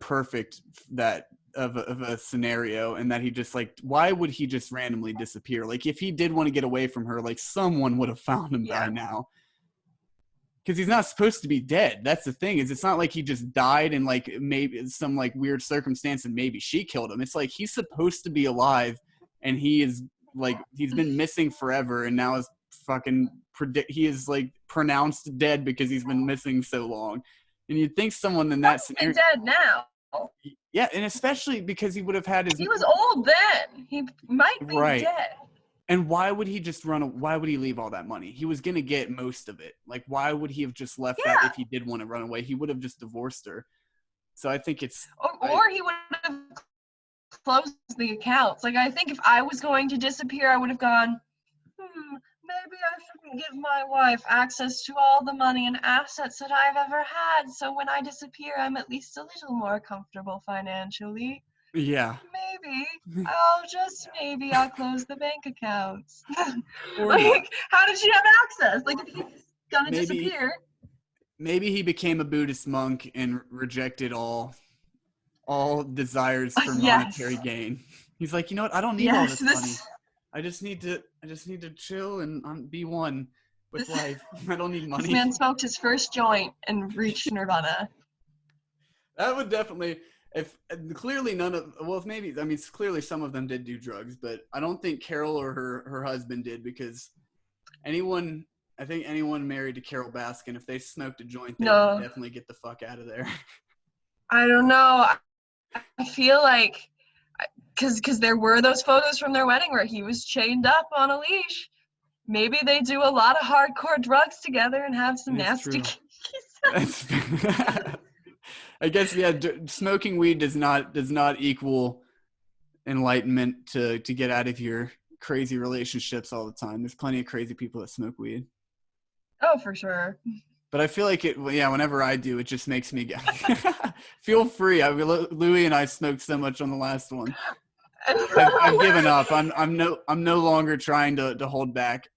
perfect that of a scenario, and that he just like, why would he just randomly disappear? Like if he did want to get away from her, like someone would have found him by now. Because he's not supposed to be dead. That's the thing, is it's not like he just died in like maybe some like weird circumstance and maybe she killed him. It's like he's supposed to be alive, and he is like he's been missing forever, and now is fucking he is like pronounced dead because he's been missing so long. And you'd think someone in that scenario dead now. Yeah, and especially because he would have had his. He was old then. He might be dead. And why would he just why would he leave all that money? He was going to get most of it. Like, why would he have just left that if he did want to run away? He would have just divorced her. So I think it's. Or he would have closed the accounts. Like, I think if I was going to disappear, I would have gone, maybe I shouldn't give my wife access to all the money and assets that I've ever had. So when I disappear, I'm at least a little more comfortable financially. Yeah. Maybe I'll close the bank accounts. Like, how did she have access? Like, if he's gonna disappear. Maybe he became a Buddhist monk and rejected all desires for monetary gain. He's like, you know what? I don't need all this money. I just need to chill and be one with life. I don't need money. This man smoked his first joint and reached nirvana. That would definitely. If clearly none of clearly some of them did do drugs, but I don't think Carol or her husband did, because I think anyone married to Carol Baskin, if they smoked a joint, they would definitely get the fuck out of there. I don't know. I feel like because there were those photos from their wedding where he was chained up on a leash. Maybe they do a lot of hardcore drugs together and have some nasty That's I guess, yeah, smoking weed does not equal enlightenment to get out of your crazy relationships all the time. There's plenty of crazy people that smoke weed. Oh, for sure. But I feel like whenever I do, it just makes me feel free. Louie and I smoked so much on the last one. I've given up. I'm no longer trying to hold back.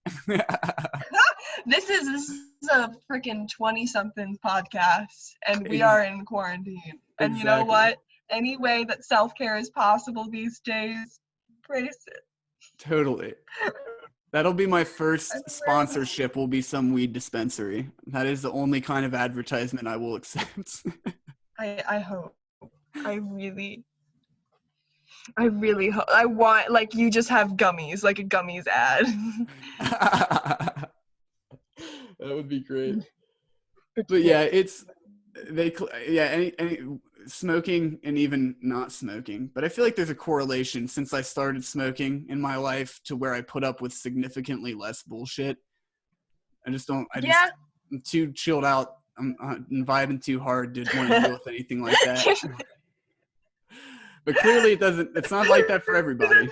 This is a freaking 20-something podcast, and we are in quarantine. And you know what? Any way that self-care is possible these days, embrace it. Totally. That'll be my first sponsorship. Will be some weed dispensary. That is the only kind of advertisement I will accept. I hope. I really hope. I want, like, you just have gummies, like a gummies ad. That would be great. But yeah, any smoking and even not smoking. But I feel like there's a correlation since I started smoking in my life to where I put up with significantly less bullshit. I'm too chilled out. I'm vibing too hard to want to deal with anything like that. But clearly it's not like that for everybody.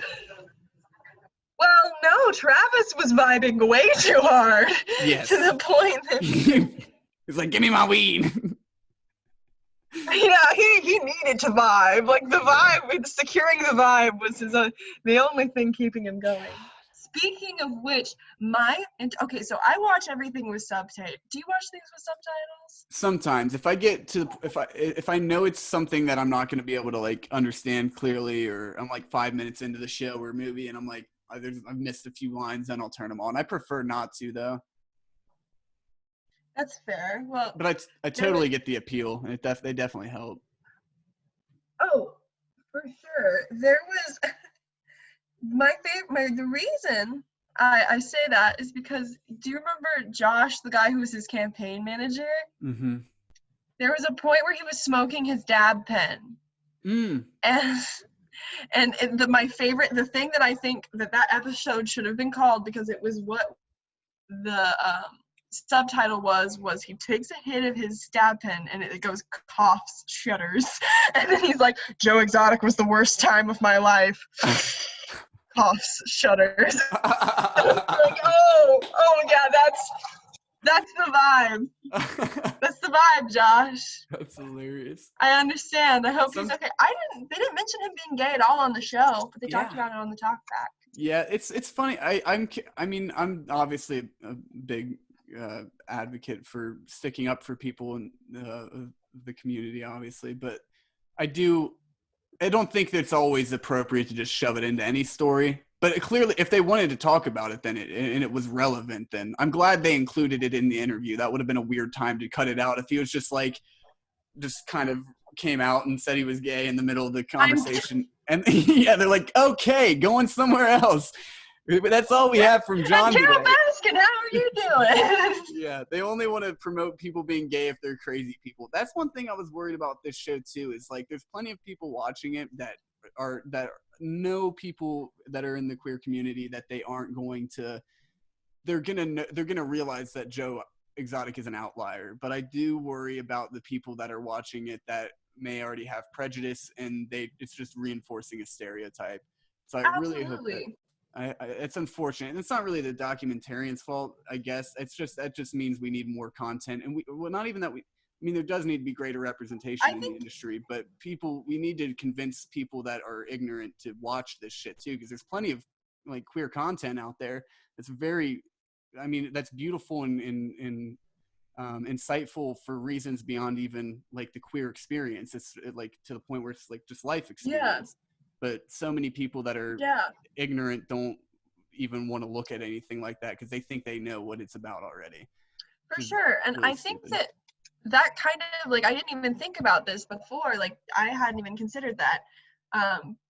Well, no, Travis was vibing way too hard. Yes. To the point that he's like, give me my weed. Yeah, he needed to vibe. Like, the vibe, securing the vibe was the only thing keeping him going. Speaking of which, so I watch everything with subtitles. Do you watch things with subtitles? Sometimes, if I know it's something that I'm not going to be able to like understand clearly, or I'm like 5 minutes into the show or movie and I'm like, I've missed a few lines, then I'll turn them on. I prefer not to, though. That's fair. Well, but I totally get the appeal, and they definitely help. Oh, for sure. There was the reason I say that is because, do you remember Josh, the guy who was his campaign manager? Mm-hmm. There was a point where he was smoking his dab pen. Mm. And the thing that I think that episode should have been called, because it was what the subtitle was he takes a hit of his stab pen and it goes coughs, shudders, and then he's like, Joe Exotic was the worst time of my life. Coughs, shudders. Like, oh yeah, that's the vibe. That's the vibe, Josh. That's hilarious. I understand. I hope he's okay. They didn't mention him being gay at all on the show, but they talked about it on the Talk Back. Yeah, it's funny. I'm obviously a big advocate for sticking up for people in the community, obviously, but I don't think that it's always appropriate to just shove it into any story. But clearly, if they wanted to talk about it, then it was relevant, then I'm glad they included it in the interview. That would have been a weird time to cut it out if he was just kind of came out and said he was gay in the middle of the conversation. And yeah, they're like, okay, going somewhere else. That's all we have from John today. Carol Baskin, how are you doing? Yeah, they only want to promote people being gay if they're crazy people. That's one thing I was worried about this show too, is like there's plenty of people watching it that know people that are in the queer community that they aren't going to, they're gonna realize that Joe Exotic is an outlier. But I do worry about the people that are watching it that may already have prejudice and it's just reinforcing a stereotype. So I really hope that it's unfortunate. And it's not really the documentarian's fault, I guess. That just means we need more content. And not even that there does need to be greater representation in the industry, but we need to convince people that are ignorant to watch this shit too, because there's plenty of like queer content out there that's beautiful and insightful for reasons beyond even like the queer experience. It's like to the point where it's like just life experience. Yeah. But so many people that are ignorant don't even want to look at anything like that because they think they know what it's about already. For sure. And really I think that kind of like, I didn't even think about this before. Like I hadn't even considered that.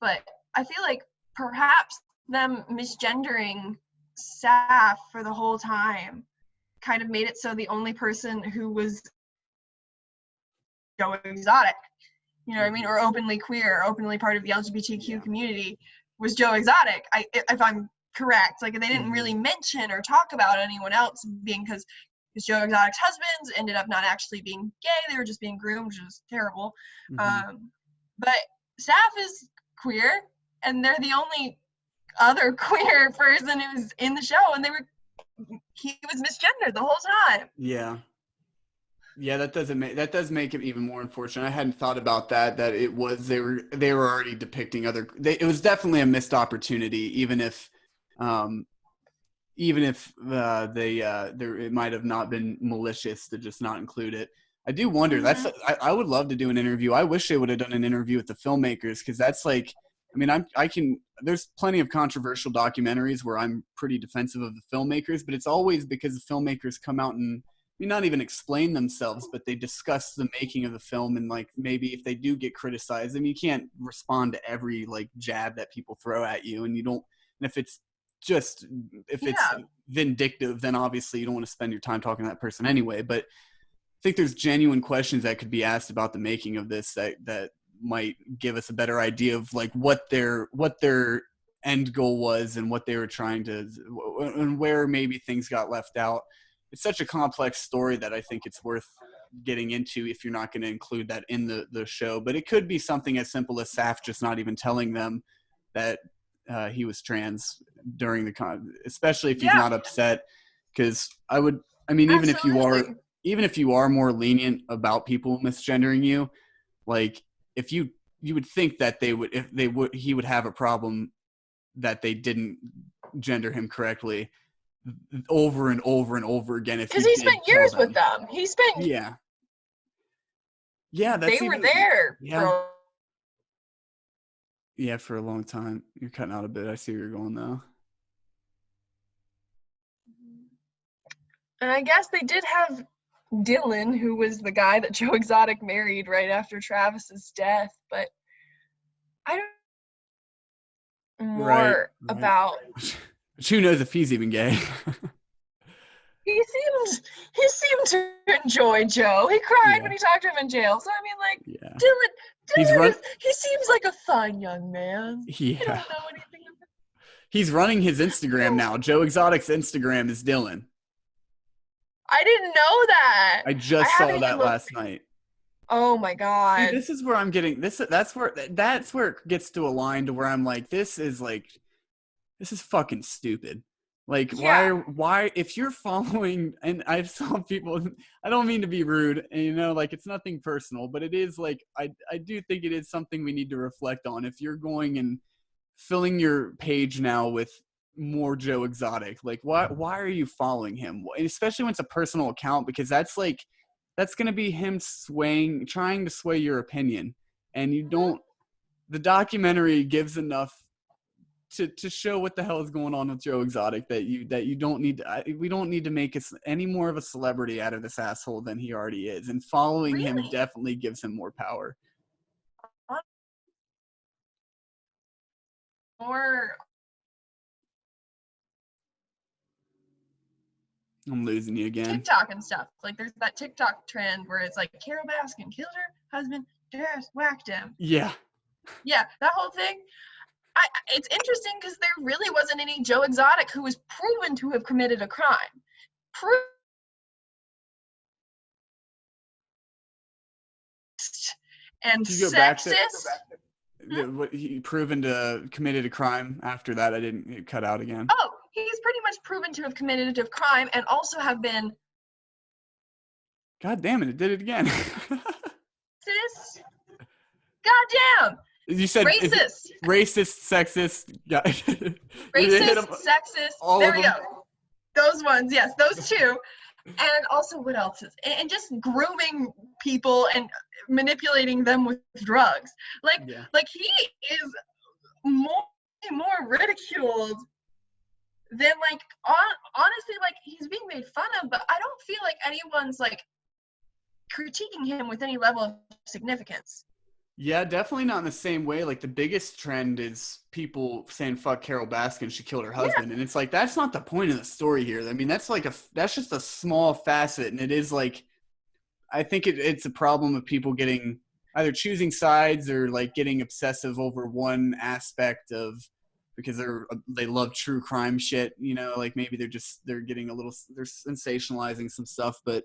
But I feel like perhaps them misgendering Saf for the whole time kind of made it so the only person who was Joe Exotic, you know what I mean, or openly queer, or openly part of the LGBTQ community was Joe Exotic. If I'm correct, like they didn't really mention or talk about anyone else being, because Joe Exotic's husbands ended up not actually being gay, they were just being groomed, which was terrible. But Saf is queer, and they're the only other queer person who's in the show, and he was misgendered the whole time. Yeah, that does make it even more unfortunate. I hadn't thought about that they were already depicting it was definitely a missed opportunity, even if it might have not been malicious to just not include it. I do wonder. I would love to do an interview. I wish they would have done an interview with the filmmakers, because that's like, there's plenty of controversial documentaries where I'm pretty defensive of the filmmakers, but it's always because the filmmakers come out and not even explain themselves, but they discuss the making of the film. And like, maybe if they do get criticized, you can't respond to every like jab that people throw at you. And if it's vindictive, then obviously you don't want to spend your time talking to that person anyway. But I think there's genuine questions that could be asked about the making of this that might give us a better idea of like what their end goal was and what they were trying to, and where maybe things got left out. It's such a complex story that I think it's worth getting into if you're not going to include that in the show. But it could be something as simple as Saf just not even telling them that he was trans during the especially if he's not upset. Because even if you are more lenient about people misgendering you, like if you would think that he would have a problem that they didn't gender him correctly over and over and over again. Because he spent years with them. They were there. For a long time. You're cutting out a bit. I see where you're going though. And I guess they did have Dylan, who was the guy that Joe Exotic married right after Travis's death, but I don't know more about But who knows if he's even gay? He seemed to enjoy Joe. He cried Yeah. when he talked to him in jail. So I mean, like, Yeah. He's Dylan run. is, he seems like a fine young man. I Yeah. don't know anything about He's running his Instagram now. Joe Exotic's Instagram is Dylan. I didn't know that. I I just saw haven't even that looked. last night. Oh my See, god. this is where I'm getting this. That's where it gets to a line to where I'm like, this is fucking stupid. Like, Yeah. why, if you're following, and I saw people, I don't mean to be rude, and like it's nothing personal, but it is like, I do think it is something we need to reflect on. If you're going and filling your page now with more Joe Exotic, like, why are you following him? Especially when it's a personal account, because that's going to be him trying to sway your opinion. And you Mhm. don't, the documentary gives enough to show what the hell is going on with Joe Exotic that you don't need we don't need to make any more of a celebrity out of this asshole than he already is, and following him Really? definitely gives him more power. Or I'm losing you again. TikTok and stuff. Like there's that TikTok trend where it's like Carol Baskin killed her husband, just whacked him. Yeah. Yeah, that whole thing. It's interesting because there really wasn't any Joe Exotic who was proven to have committed a crime. And Can you go back to sexist. what he proven to committed a crime after that? I didn't, it cut out again. Oh, he's pretty much proven to have committed a crime and also have been God damn it did it again. cis. Goddamn. You said Racist. Racist, sexist. Racist, sexist. All There of we them. go. Those ones, yes, those two. And also, what else is? And just grooming people and manipulating them with drugs. Yeah. Like he is more ridiculed than honestly, like he's being made fun of. But I don't feel like anyone's like critiquing him with any level of significance. Yeah, definitely not in the same way. Like the biggest trend is people saying "fuck Carol Baskin," she killed her Yeah. husband, and it's like that's not the point of the story here. I mean, that's just a small facet, and it is like I think it's a problem of people getting either choosing sides or like getting obsessive over one aspect of because they love true crime shit. Like maybe they're getting they're sensationalizing some stuff, but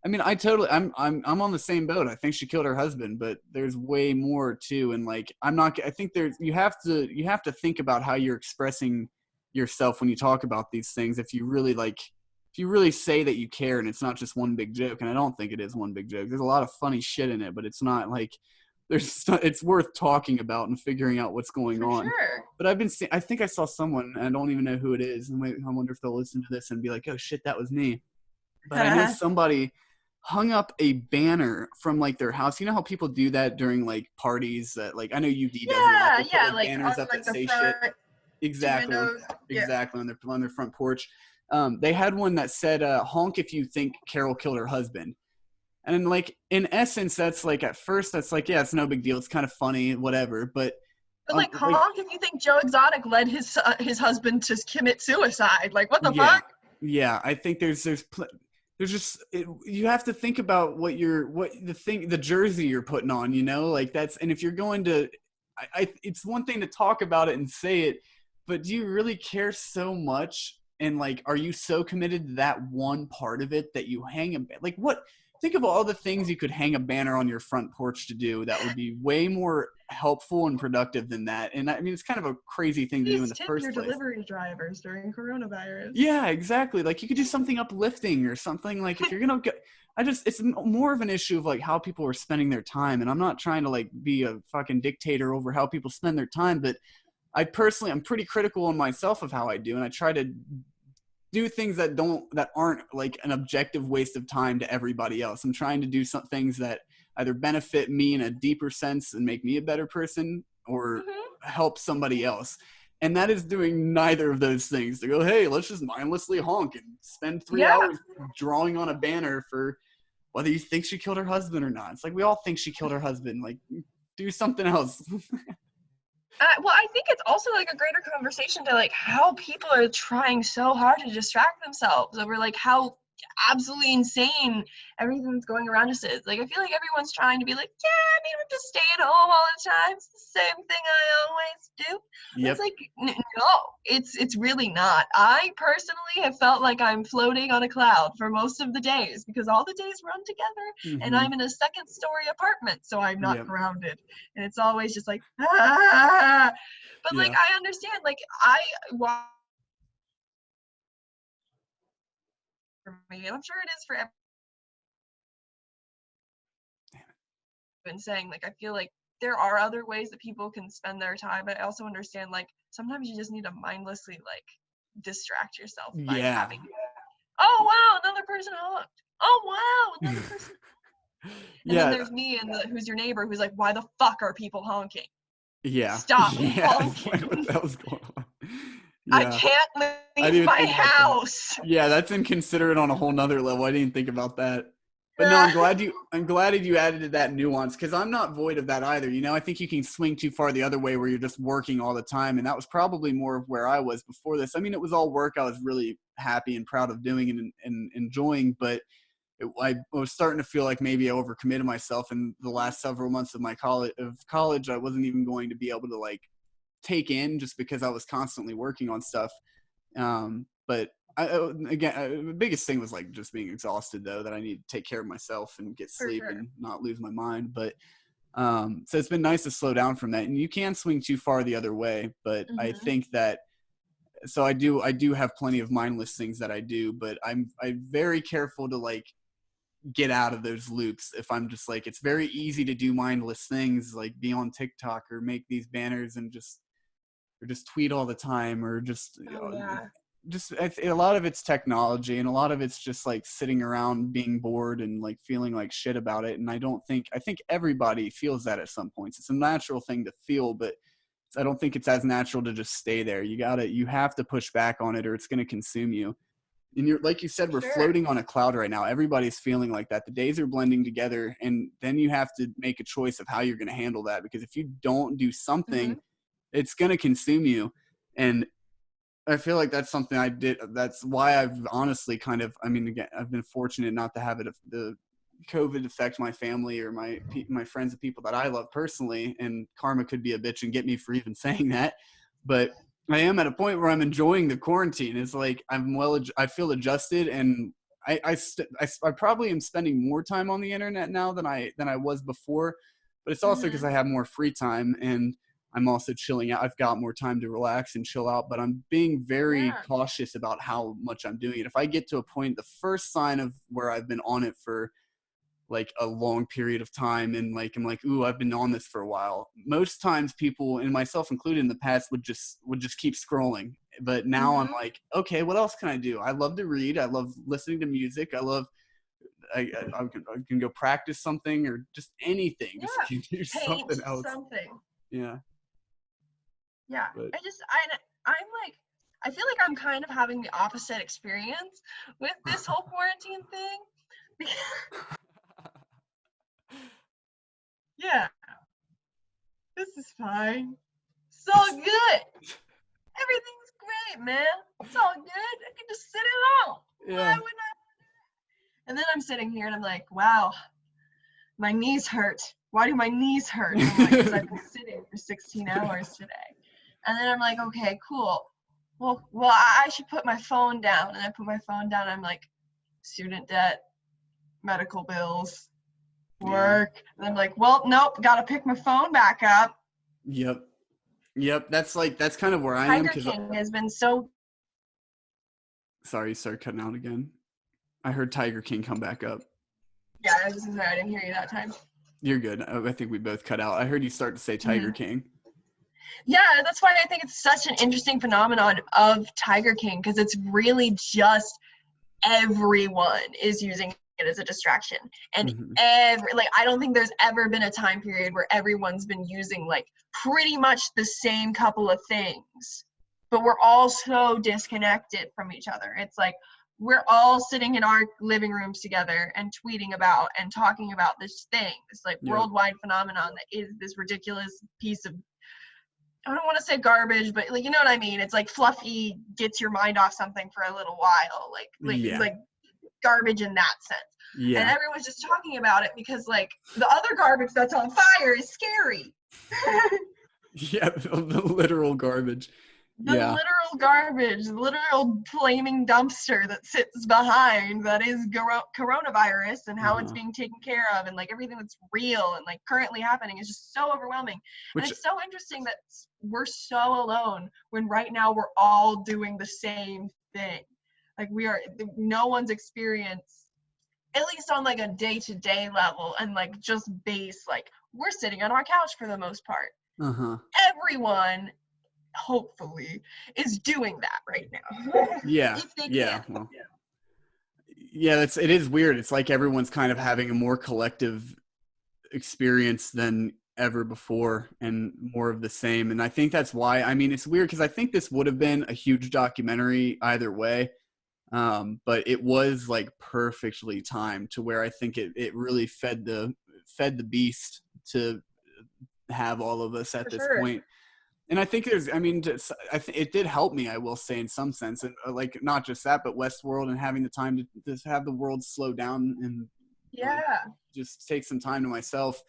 I mean, I'm on the same boat. I think she killed her husband, but there's way more too. And like, I think you have to think about how you're expressing yourself when you talk about these things. If you really say that you care and it's not just one big joke. And I don't think it is one big joke. There's a lot of funny shit in it, but it's not like it's worth talking about and figuring out what's going For on. sure. But I think I saw someone, and I don't even know who it is. And I wonder if they'll listen to this and be like, oh shit, that was me. But I know somebody hung up a banner from like their house. You know how people do that during like parties that like I know UD does it a lot. They put like banners on up like that the say front shit. two Exactly. windows. Yeah. Exactly on their front porch. They had one that said honk if you think Carol killed her husband. And like in essence, that's like at first that's like, yeah, it's no big deal. It's kind of funny, whatever. But But like honk if you think Joe Exotic led his husband to commit suicide. Like what the yeah, fuck? yeah. I think there's just you have to think about the jersey you're putting on, like that's, and if you're going to it's one thing to talk about it and say it, but do you really care so much, and like are you so committed to that one part of it that you hang a like what think of all the things you could hang a banner on your front porch to do that would be way more helpful and productive than that. And I mean it's kind of a crazy thing to do in Please the tip first your place. delivery drivers during coronavirus. Yeah, exactly. Like you could do something uplifting or something, like if you're gonna get it's more of an issue of like how people are spending their time. And I'm not trying to like be a fucking dictator over how people spend their time, but I'm pretty critical on myself of how I do, and I try to do things that aren't like an objective waste of time to everybody else. I'm trying to do some things that either benefit me in a deeper sense and make me a better person, or help somebody else. And that is doing neither of those things. To go, hey, let's just mindlessly honk and spend 3 hours drawing on a banner for whether you think she killed her husband or not. It's like we all think she killed her husband. Like, do something else. Well, I think it's also like a greater conversation to like how people are trying so hard to distract themselves over like how absolutely insane everything that's going around us is. Like I feel like everyone's trying to be like, yeah, I mean, I'm just staying home all the time. It's the same thing I always do. It's Yep. like no, it's really not. I personally have felt like I'm floating on a cloud for most of the days because all the days run together, and Mm-hmm. I'm in a second-story apartment, so I'm not Yep. grounded, and it's always just like ah. But like Yeah. I understand, like I want for me, and I'm sure it is for everyone saying like I feel like there are other ways that people can spend their time, but I also understand like sometimes you just need to mindlessly like distract yourself by Yeah. having oh wow another person hooked, oh wow another person, and then Yeah. there's me and the who's your neighbor who's like why the fuck are people honking, Yeah. stop Yeah. It's like, what honking. the hell's going on? I Yeah. can't I didn't leave even my think about that. house. Yeah, that's inconsiderate on a whole nother level. I didn't think about that. But no, I'm glad you added that nuance because I'm not void of that either. I think you can swing too far the other way where you're just working all the time. And that was probably more of where I was before this. I mean, it was all work I was really happy and proud of doing and enjoying, but I was starting to feel like maybe I overcommitted myself in the last several months of my college. I wasn't even going to be able to like take in just because I was constantly working on stuff. But the biggest thing was like just being exhausted though, that I need to take care of myself and get For sleep sure. and not lose my mind. But so it's been nice to slow down from that, and you can swing too far the other way. But I Mm-hmm. think that so I do have plenty of mindless things that I do, but I'm very careful to like get out of those loops. If I'm just like, it's very easy to do mindless things like be on TikTok or make these banners and just tweet all the time or Oh yeah. just a lot of it's technology and a lot of it's just like sitting around being bored and like feeling like shit about it. And I think everybody feels that at some points. It's a natural thing to feel, but I don't think it's as natural to just stay there. You have to push back on it or it's going to consume you. And you're like you said, For we're sure. floating on a cloud right now. Everybody's feeling like that. The days are blending together, and then you have to make a choice of how you're going to handle that. Because if you don't do something, Mm-hmm. it's going to consume you. And I feel like that's something I did. That's why I've honestly kind of, I mean, again, I've been fortunate not to have the COVID affect my family or my friends and people that I love personally. And karma could be a bitch and get me for even saying that. But I am at a point where I'm enjoying the quarantine. It's like I feel adjusted, and I probably am spending more time on the internet now than I was before. But it's also because Mm-hmm. I have more free time and I'm also chilling out. I've got more time to relax and chill out, but I'm being very Yeah. cautious about how much I'm doing it. If I get to a point, the first sign of where I've been on it for like a long period of time and like I'm like, ooh, I've been on this for a while. Most times people, and myself included in the past, would just keep scrolling. But now I'm Mm-hmm. like, okay, what else can I do? I love to read. I love listening to music. I can go practice something or just anything. Just Yeah. do Paint something else. something. Yeah. Yeah. But I'm like I feel like I'm kind of having the opposite experience with this whole quarantine thing. Yeah, this is fine. It's all good. Everything's great, man. It's all good. I can just sit at home. Why yeah. would I? And then I'm sitting here and I'm like, wow, my knees hurt. Why do my knees hurt? And I'm like, because I've been sitting for 16 hours today. And then I'm like, okay, cool. Well, I should put my phone down. And I put my phone down. I'm like, student debt, medical bills, Yeah. work. And I'm like, well, nope, gotta pick my phone back up. Yep. Yep. That's kind of where I am Tiger because King has been so. sorry, you started cutting out again. I heard Tiger King come back up. Yeah, I was sorry, I didn't hear you that time. You're good. I think we both cut out. I heard you start to say Tiger Mm-hmm. King. Yeah, that's why I think it's such an interesting phenomenon of Tiger King because it's really just everyone is using it as a distraction. And Mm-hmm. I don't think there's ever been a time period where everyone's been using like pretty much the same couple of things. But we're all so disconnected from each other. It's like we're all sitting in our living rooms together and tweeting about and talking about this thing, this like Yep. worldwide phenomenon that is this ridiculous piece of I don't want to say garbage, but like, you know what I mean? It's like fluffy, gets your mind off something for a little while, like garbage in that sense. And everyone's just talking about it because like the other garbage that's on fire is scary. Yeah, the literal garbage. The literal garbage, the literal flaming dumpster that sits behind that is coronavirus and how it's being taken care of, and like everything that's real and like currently happening is just so overwhelming. And it's so interesting that we're so alone when right now we're all doing the same thing. Like no one's experience, at least on like a day-to-day level and like just base, like we're sitting on our couch for the most part. Everyone hopefully is doing that right now. If they can. Well, it is weird. It's like everyone's kind of having a more collective experience than ever before and more of the same. And I think that's why, I mean, it's weird because I think this would have been a huge documentary either way. But it was like perfectly timed to where I think it really fed the beast to have all of us at this point. And I think it did help me, I will say, in some sense. And like, not just that, but Westworld and having the time to just have the world slow down and just take some time to myself.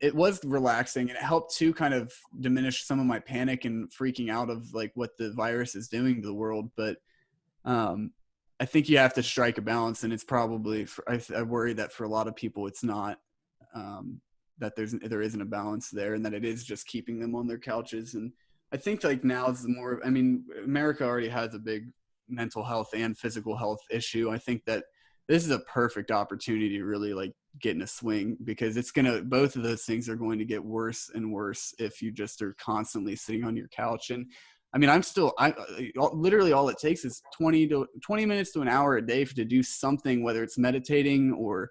It was relaxing, and it helped to kind of diminish some of my panic and freaking out of like what the virus is doing to the world. But I think you have to strike a balance, and it's probably, I worry that for a lot of people, it's not, that there isn't a balance there, and that it is just keeping them on their couches. And I think like now is more, I mean, America already has a big mental health and physical health issue. I think that this is a perfect opportunity to really like get in a swing, because both of those things are going to get worse and worse if you just are constantly sitting on your couch. And I mean, literally all it takes is 20 minutes to an hour a day to do something, whether it's meditating or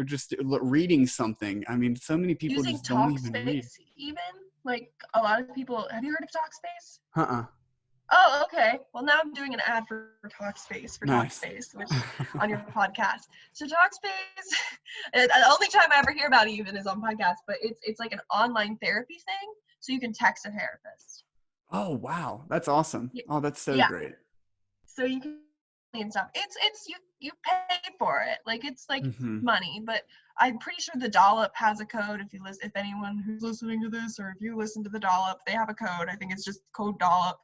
just reading something. I mean, so many people using just don't even read. Even like a lot of people, have you heard of Talkspace? Uh-uh. Oh, okay. Well, now I'm doing an ad for Talkspace, Nice. Talkspace, which on your podcast. So Talkspace, the only time I ever hear about it even is on podcasts, but it's like an online therapy thing, so you can text a therapist. Oh, wow. That's awesome. Oh, that's so great. So you can and stuff. It's you pay for it. Like it's like money, but I'm pretty sure the Dollop has a code. If anyone who's listening to this, or if you listen to the Dollop, they have a code. I think it's just code Dollop.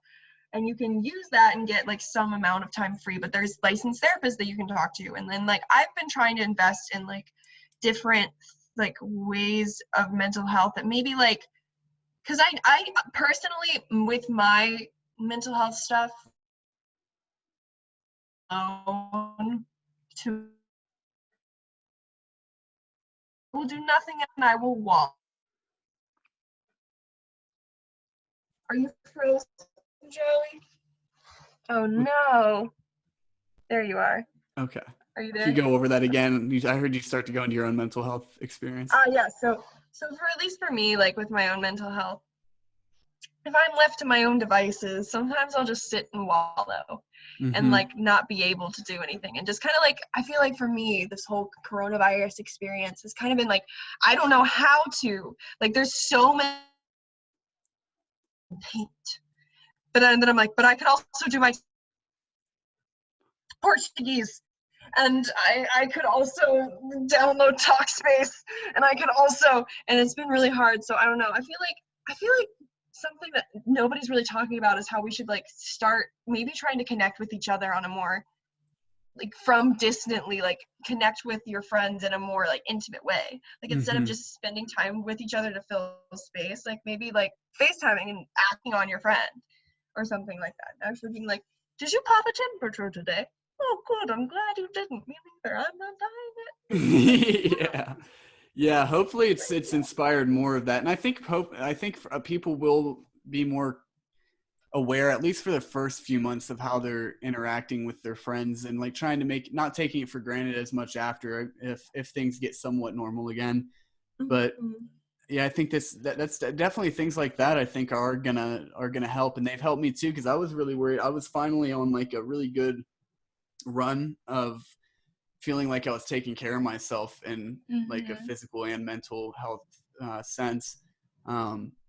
And you can use that and get like some amount of time free, but there's licensed therapists that you can talk to. And then like I've been trying to invest in like different like ways of mental health that maybe like, because I personally with my mental health stuff to will do nothing and I will walk. Are you frozen, Joey? Oh no. There you are. Okay. Are you there? Can you go over that again? I heard you start to go into your own mental health experience. Yeah. So for at least for me, like with my own mental health, if I'm left to my own devices, sometimes I'll just sit and wallow and like not be able to do anything. And just kind of like, I feel like for me, this whole coronavirus experience has kind of been like, I don't know how to, like there's so many paint. But then I'm like, but I could also do my Portuguese. And I could also download Talkspace, and I could also, and it's been really hard. So I don't know. I feel like something that nobody's really talking about is how we should like start maybe trying to connect with each other on a more like from distantly, like connect with your friends in a more like intimate way. Like instead of just spending time with each other to fill space, like maybe like FaceTiming and acting on your friend or something like that. Actually being like, did you pop a temperature today? Oh, good. I'm glad you didn't. Me neither. I'm not dying yet. Yeah. Hopefully, it's inspired more of that, and I think people will be more aware, at least for the first few months, of how they're interacting with their friends, and like trying to not taking it for granted as much after if things get somewhat normal again. But yeah, I think that's definitely things like that I think are gonna help, and they've helped me too, because I was really worried. I was finally on like a really good run of feeling like I was taking care of myself in like a physical and mental health sense.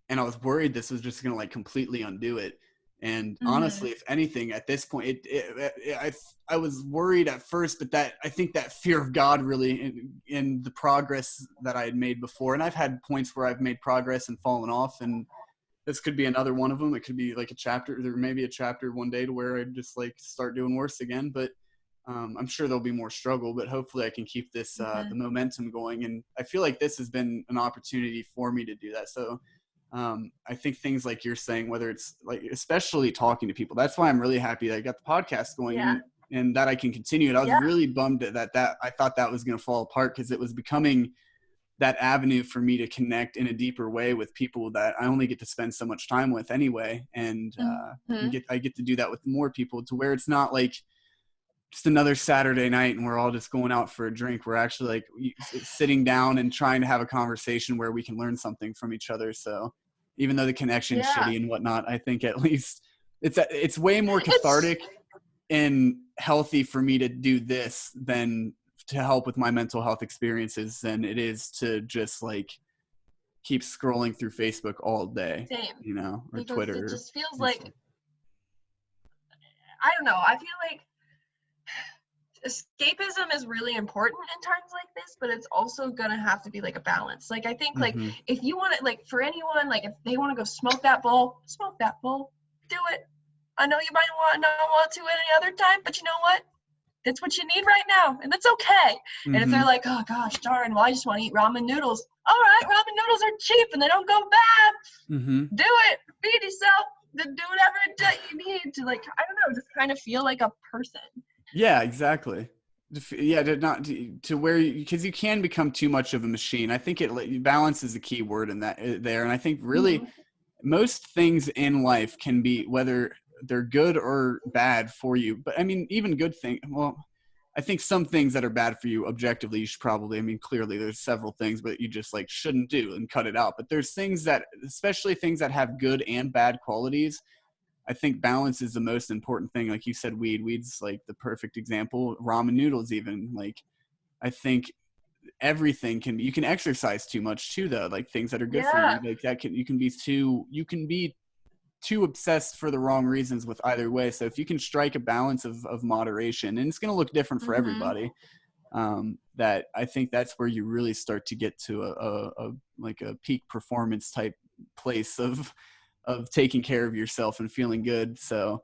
and I was worried this was just going to like completely undo it. And Mm-hmm. honestly, if anything, at this point, I was worried at first, but that I think that fear of God really in the progress that I had made before, and I've had points where I've made progress and fallen off, and this could be another one of them. It could be like a chapter, there may be a chapter one day to where I just like start doing worse again, but I'm sure there'll be more struggle, but hopefully I can keep this, the momentum going. And I feel like this has been an opportunity for me to do that. So I think things like you're saying, whether it's like, especially talking to people, that's why I'm really happy that I got the podcast going and that I can continue it. I was really bummed that I thought that was going to fall apart because it was becoming that avenue for me to connect in a deeper way with people that I only get to spend so much time with anyway. And I get to do that with more people to where it's not like just another Saturday night and we're all just going out for a drink. We're actually like sitting down and trying to have a conversation where we can learn something from each other. So even though the connection's shitty and whatnot, I think at least it's way more cathartic and healthy for me to do this than to help with my mental health experiences than it is to just like keep scrolling through Facebook all day. Same. You know, or because Twitter. It just feels like, I don't know, I feel like escapism is really important in times like this, but it's also gonna have to be like a balance. Like I think like if you want to, like for anyone, like if they want to go smoke that bowl, do it. I know you might not want to any other time, but you know what? That's what you need right now, and that's okay. And if they're like, oh gosh darn, well I just want to eat ramen noodles. All right, ramen noodles are cheap and they don't go bad. Do it. Feed yourself. Do whatever you need to, like, I don't know, just kind of feel like a person. Yeah, exactly. Yeah, to where, because you can become too much of a machine. I think balance is the key word in that there. And I think really most things in life can be, whether they're good or bad for you. But I mean, even good things, well, I think some things that are bad for you objectively, you should probably, I mean, clearly there's several things, but you just like shouldn't do and cut it out. But there's things that, especially things that have good and bad qualities, I think balance is the most important thing. Like you said, weed's like the perfect example. Ramen noodles, even, like, I think everything you can exercise too much too, though. Like things that are good for you, like that you can be too obsessed for the wrong reasons with either way. So if you can strike a balance of moderation, and it's going to look different for everybody, that I think that's where you really start to get to a like a peak performance type place of taking care of yourself and feeling good. So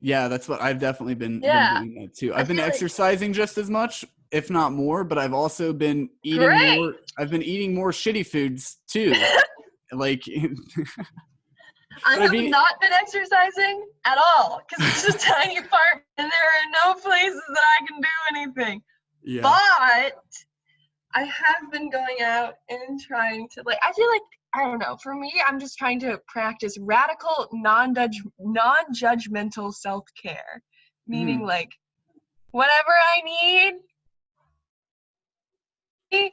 yeah, that's what I've definitely been doing that too. I've been exercising just as much, if not more, but I've also been eating more. I've been eating more shitty foods too. Like I have not been exercising at all because it's a tiny apartment and there are no places that I can do anything. Yeah. But I have been going out and trying to, like, I feel like, I don't know, for me, I'm just trying to practice radical, non-judgmental self-care. Meaning, like, whatever I need,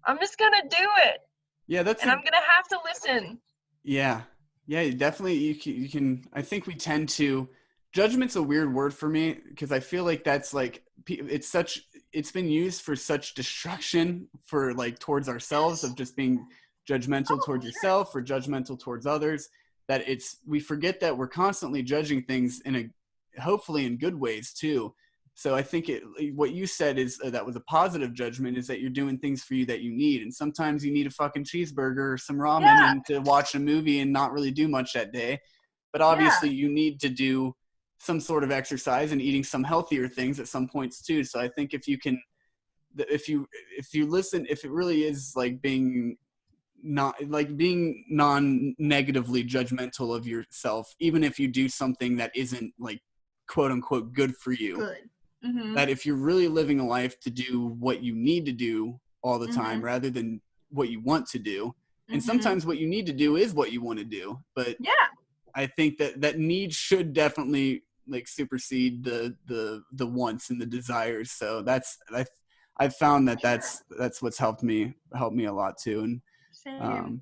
I'm just gonna do it. Yeah, and I'm gonna have to listen. Yeah, definitely. You can. I think we tend to. Judgment's a weird word for me because I feel like that's like it's been used for such destruction for like towards ourselves, of just being judgmental towards yourself or judgmental towards others, that we forget that we're constantly judging things hopefully in good ways too. So I think what you said is that was a positive judgment, is that you're doing things for you that you need. And sometimes you need a fucking cheeseburger or some ramen and to watch a movie and not really do much that day. But obviously you need to do some sort of exercise and eating some healthier things at some points too. So I think if you listen, if it really is like being non-negatively judgmental of yourself, even if you do something that isn't like quote unquote good for you. That if you're really living a life to do what you need to do all the time rather than what you want to do, and sometimes what you need to do is what you want to do, but I think that need should definitely like supersede the wants and the desires. So I've found that's what's helped me a lot too. And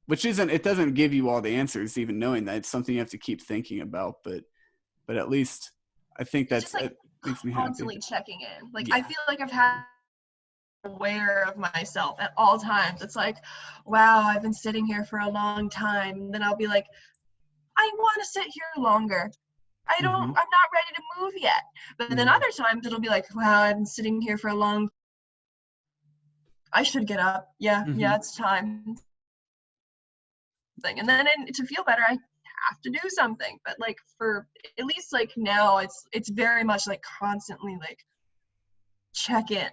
which it doesn't give you all the answers, even knowing that. It's something you have to keep thinking about, but at least I think that's, like, makes me happy. Constantly checking in. Like I feel like I've had aware of myself at all times. It's like, wow, I've been sitting here for a long time. And then I'll be like, I want to sit here longer. I'm not ready to move yet. But then other times it'll be like, wow, I've been sitting here for a long time. I should get up. Yeah, it's time. And then to feel better, I have to do something. But like for at least like now, it's very much like constantly like check in.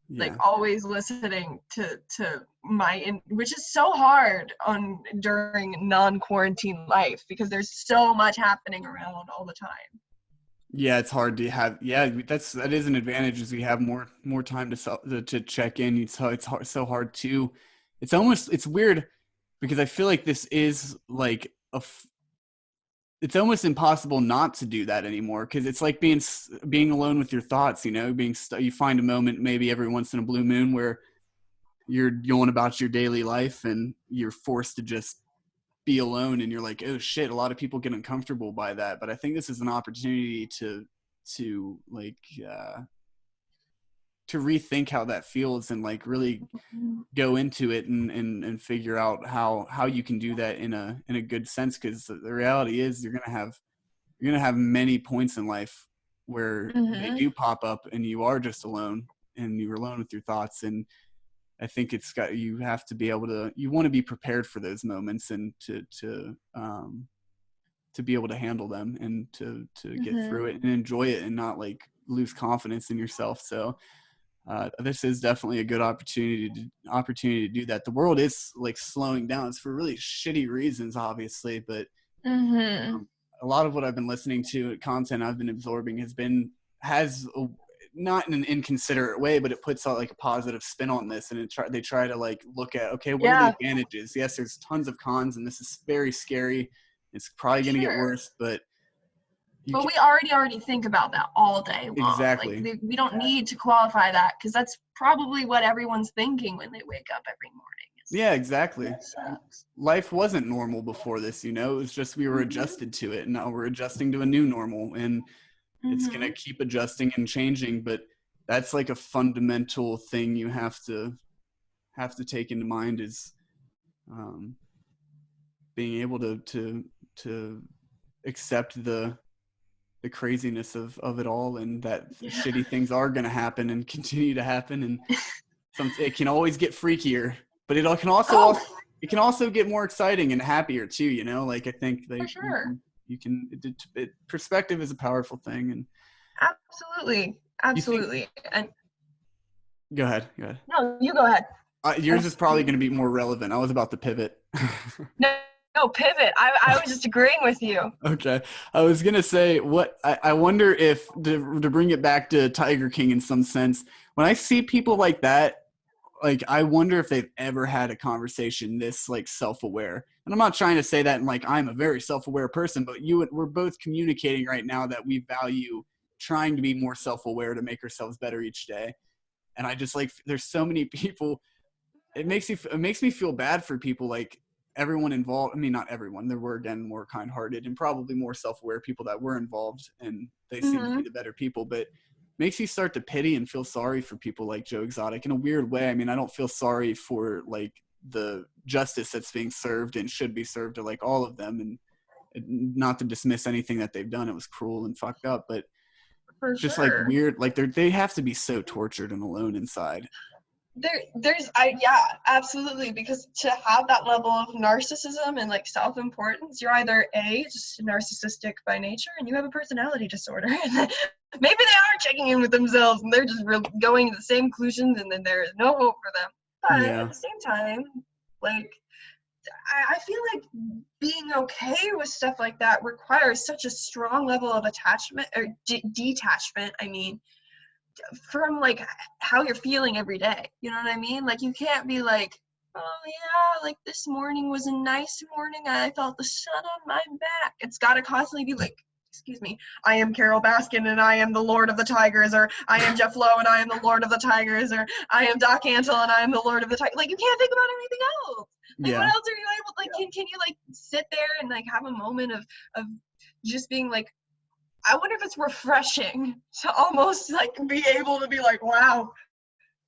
Like always listening to my which is so hard during non-quarantine life because there's so much happening around all the time. Yeah, it's hard to have. Yeah, that is an advantage, is we have more time to check in. It's so hard to. It's weird because I feel like this is like it's almost impossible not to do that anymore, because it's like being alone with your thoughts. You know, you find a moment maybe every once in a blue moon where you're going about your daily life and you're forced to just be alone, and you're like, oh shit, a lot of people get uncomfortable by that. But I think this is an opportunity to like to rethink how that feels, and like really go into it and figure out how you can do that in a good sense. Because the reality is you're gonna have many points in life where they do pop up and you are just alone, and you're alone with your thoughts. And I think you have to be able to, you want to be prepared for those moments, and to be able to handle them, and to get through it and enjoy it, and not like lose confidence in yourself. So this is definitely a good opportunity to do that. The world is like slowing down. It's for really shitty reasons, obviously, but a lot of what I've been listening to, content I've been absorbing, not in an inconsiderate way, but it puts out like a positive spin on this, and they try to like look at, okay, what are the advantages? Yes, there's tons of cons, and this is very scary. It's probably going to get worse, but we already think about that all day long. Exactly. Like we don't need to qualify that, because that's probably what everyone's thinking when they wake up every morning. Yeah, exactly. Life wasn't normal before this, you know. It was just we were adjusted to it, and now we're adjusting to a new normal, and it's going to keep adjusting and changing. But that's like a fundamental thing you have to take into mind, is being able to accept the craziness of it all, and that shitty things are going to happen and continue to happen. And it can always get freakier, but it can also get more exciting and happier too, you know. Like I think for sure. you can perspective is a powerful thing. And absolutely. And go ahead. No, you go ahead. Yours is probably going to be more relevant. I was about to pivot. No, pivot. I was just agreeing with you. Okay. I was going to say, I wonder if, to bring it back to Tiger King in some sense, when I see people like that, like, I wonder if they've ever had a conversation this like self-aware. And I'm not trying to say that in like, I'm a very self-aware person, but we're both communicating right now that we value trying to be more self-aware to make ourselves better each day. And I just like, there's so many people, it makes me feel bad for people, like everyone involved. I mean, not everyone, there were again more kind-hearted and probably more self-aware people that were involved, and they seem to be the better people, but makes you start to pity and feel sorry for people like Joe Exotic in a weird way. I mean, I don't feel sorry for like the justice that's being served and should be served to like all of them, and not to dismiss anything that they've done. It was cruel and fucked up, but it's just like weird. Like they have to be so tortured and alone inside. Absolutely, because to have that level of narcissism and like self-importance, you're either just narcissistic by nature and you have a personality disorder, and maybe they are checking in with themselves and they're just going to the same conclusions, and then there is no hope for them. But at the same time, like I feel like being okay with stuff like that requires such a strong level of attachment or detachment. I mean, from like how you're feeling every day, you know what I mean? Like you can't be like, oh yeah, like this morning was a nice morning, I felt the sun on my back. It's got to constantly be like, excuse me, I am Carol Baskin and I am the Lord of the Tigers, or I am Jeff Lowe and I am the Lord of the Tigers, or I am Doc Antle and I am the Lord of the Tigers. Like you can't think about anything else. Like what else are you able, like can you like sit there and like have a moment of just being like, I wonder if it's refreshing to almost like be able to be like, wow,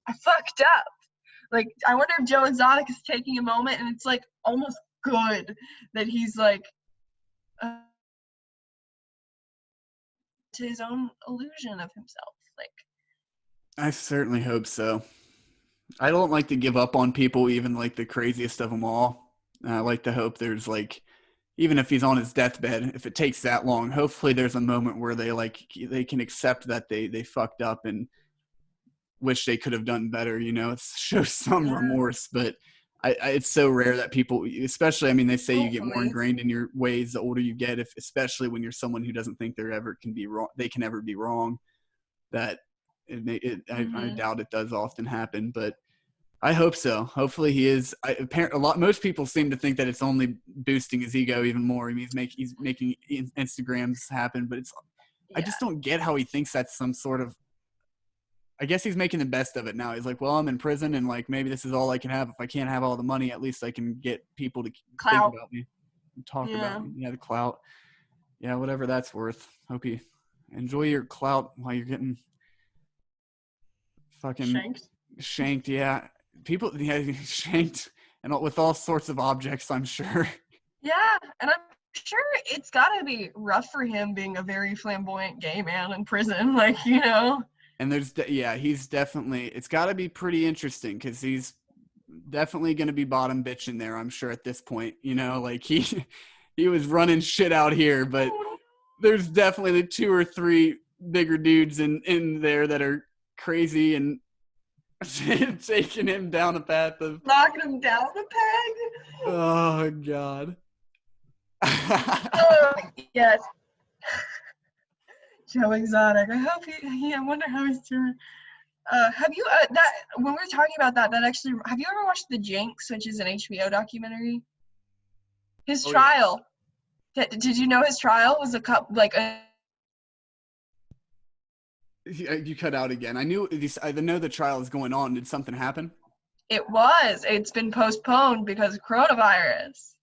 I fucked up. Like, I wonder if Joe Exotic is taking a moment, and it's like almost good that he's like to his own illusion of himself. Like, I certainly hope so. I don't like to give up on people, even like the craziest of them all. I like to hope there's like, even if he's on his deathbed, if it takes that long, hopefully there's a moment where they can accept that they fucked up and wish they could have done better. It shows some remorse, but it's so rare that people, especially, I mean, they say you get more ingrained in your ways the older you get, especially when you're someone who doesn't think they can ever be wrong. That I doubt it does often happen, but I hope so. Hopefully he is. Most people seem to think that it's only boosting his ego even more. I mean, he's making Instagrams happen, but I just don't get how he thinks that's some sort of. I guess he's making the best of it now. He's like, well, I'm in prison, and like maybe this is all I can have. If I can't have all the money, at least I can get people to think about me, talk about me. Yeah, the clout. Yeah, whatever that's worth. Hope you enjoy your clout while you're getting fucking shanked. Yeah, people shanked, and with all sorts of objects, I'm sure. Yeah, and I'm sure it's got to be rough for him being a very flamboyant gay man in prison, like, And he's definitely, it's got to be pretty interesting because he's definitely going to be bottom bitching there, I'm sure, at this point. Like he was running shit out here, but there's definitely the 2 or 3 bigger dudes in there that are crazy and taking him down a path of knocking him down a peg. Oh God. Oh, yes. Joe Exotic. I hope I wonder how he's doing. Have you that when we were talking about that actually, have you ever watched The Jinx, which is an HBO documentary? His trial. Yeah. Did you know his trial was You cut out again. I know the trial is going on. Did something happen? It's been postponed because of coronavirus.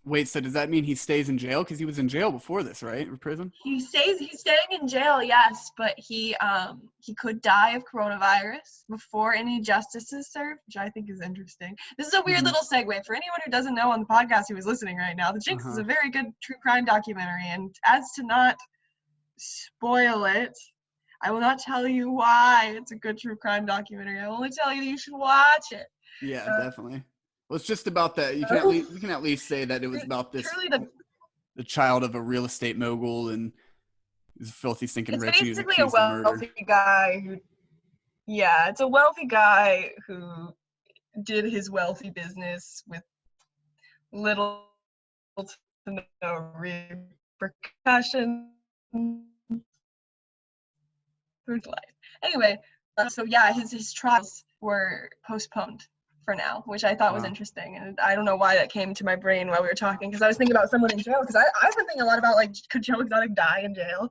Wait, so does that mean he stays in jail? Because he was in jail before this, right? Or prison? He's staying in jail, yes, but he could die of coronavirus before any justice is served, which I think is interesting. This is a weird little segue for anyone who doesn't know on the podcast who is listening right now. The Jinx is a very good true crime documentary, and as to not spoil it, I will not tell you why it's a good true crime documentary. I will only tell you that you should watch it. Yeah, definitely. Well, it's just about that. You can at least say that it was about this the child of a real estate mogul and is filthy stinking rich. It's basically a wealthy guy who, it's a wealthy guy who did his wealthy business with little to no repercussion through life. Anyway, his trials were postponed for now, which I thought was interesting, and I don't know why that came to my brain while we were talking, because I was thinking about someone in jail, because I've been thinking a lot about, like, could Joe Exotic die in jail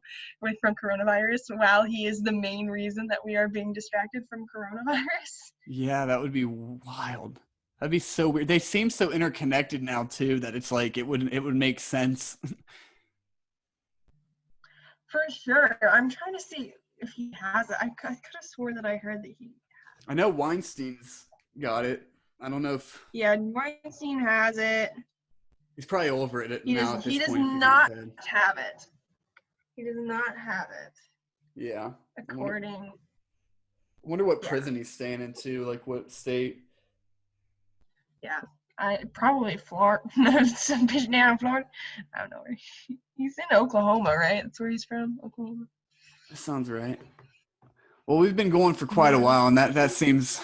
from coronavirus while he is the main reason that we are being distracted from coronavirus? Yeah, that would be wild. That'd be so weird. They seem so interconnected now too that it's like it would make sense. For sure. I'm trying to see if he has it. I could have swore that I heard that I know Weinstein's got it. I don't know if. Yeah, Weinstein has it. He's probably over it now. He does not have it. He does not have it. Yeah. According. I wonder what prison he's staying into, like what state. Yeah, probably Florida. Some bitch down in Florida. I don't know where he's in Oklahoma, right? That's where he's from, Oklahoma. That sounds right. Well, we've been going for quite a while, and that seems.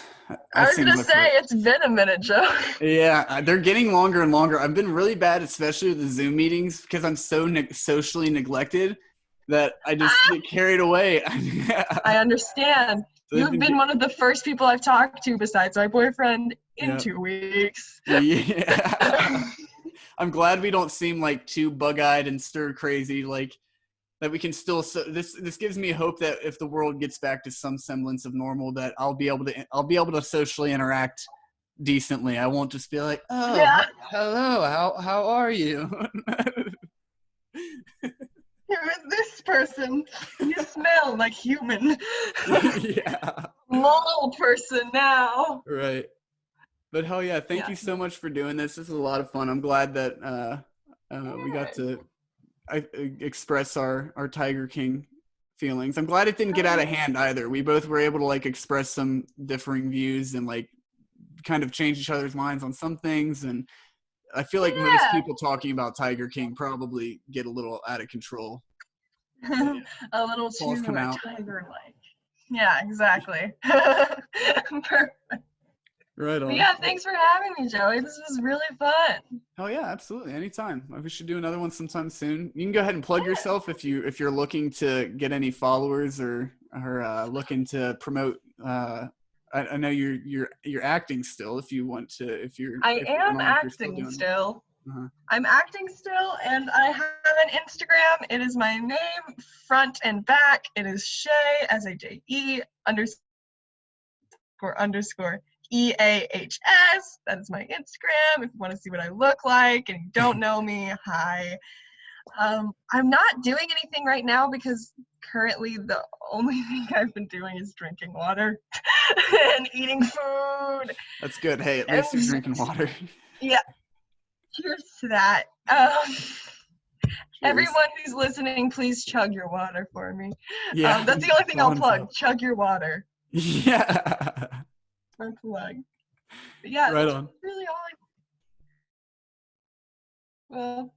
I was gonna say it's been a minute, Joe. Yeah, they're getting longer and longer. I've been really bad, especially with the Zoom meetings, because I'm so socially neglected that I just get carried away. I understand. So you've been one of the first people I've talked to besides my boyfriend in 2 weeks. Yeah. I'm glad we don't seem like too bug-eyed and stir crazy, like that we can still. This gives me hope that if the world gets back to some semblance of normal, that I'll be able to socially interact decently. I won't just be like, hello, how are you? Who is this person? You smell like human. Yeah. mole person now. Right. But hell yeah, thank you so much for doing this. This is a lot of fun. I'm glad that we got to express our Tiger King feelings. I'm glad it didn't get out of hand either. We both were able to like express some differing views and like kind of change each other's minds on some things. And I feel like most people talking about Tiger King probably get a little out of control. A little too tiger-like. Yeah, exactly. Perfect. Right on. But yeah, thanks for having me, Joey. This was really fun. Oh yeah, absolutely. Anytime. We should do another one sometime soon. You can go ahead and plug yourself if you're looking to get any followers or looking to promote. I know you're acting still. If you want to, I am acting still. I'm acting still, and I have an Instagram. It is my name, front and back. It is Shae, SHAE __. EAHS. That is my Instagram. If you want to see what I look like and you don't know me, hi. I'm not doing anything right now because currently the only thing I've been doing is drinking water and eating food. That's good. Hey, at least you're drinking water. Yeah. Cheers to that. Everyone who's listening, please chug your water for me. Yeah. That's the only thing I'll plug. Chug your water. Yeah. My plug. But yeah, right on. Really all well,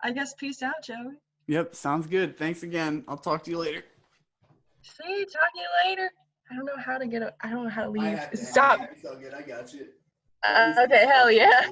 I guess peace out, Joey. Yep, sounds good. Thanks again. I'll talk to you later. See, talk to you later. I don't know how to leave. Stop. It's all good. I got you. Okay, hell yeah.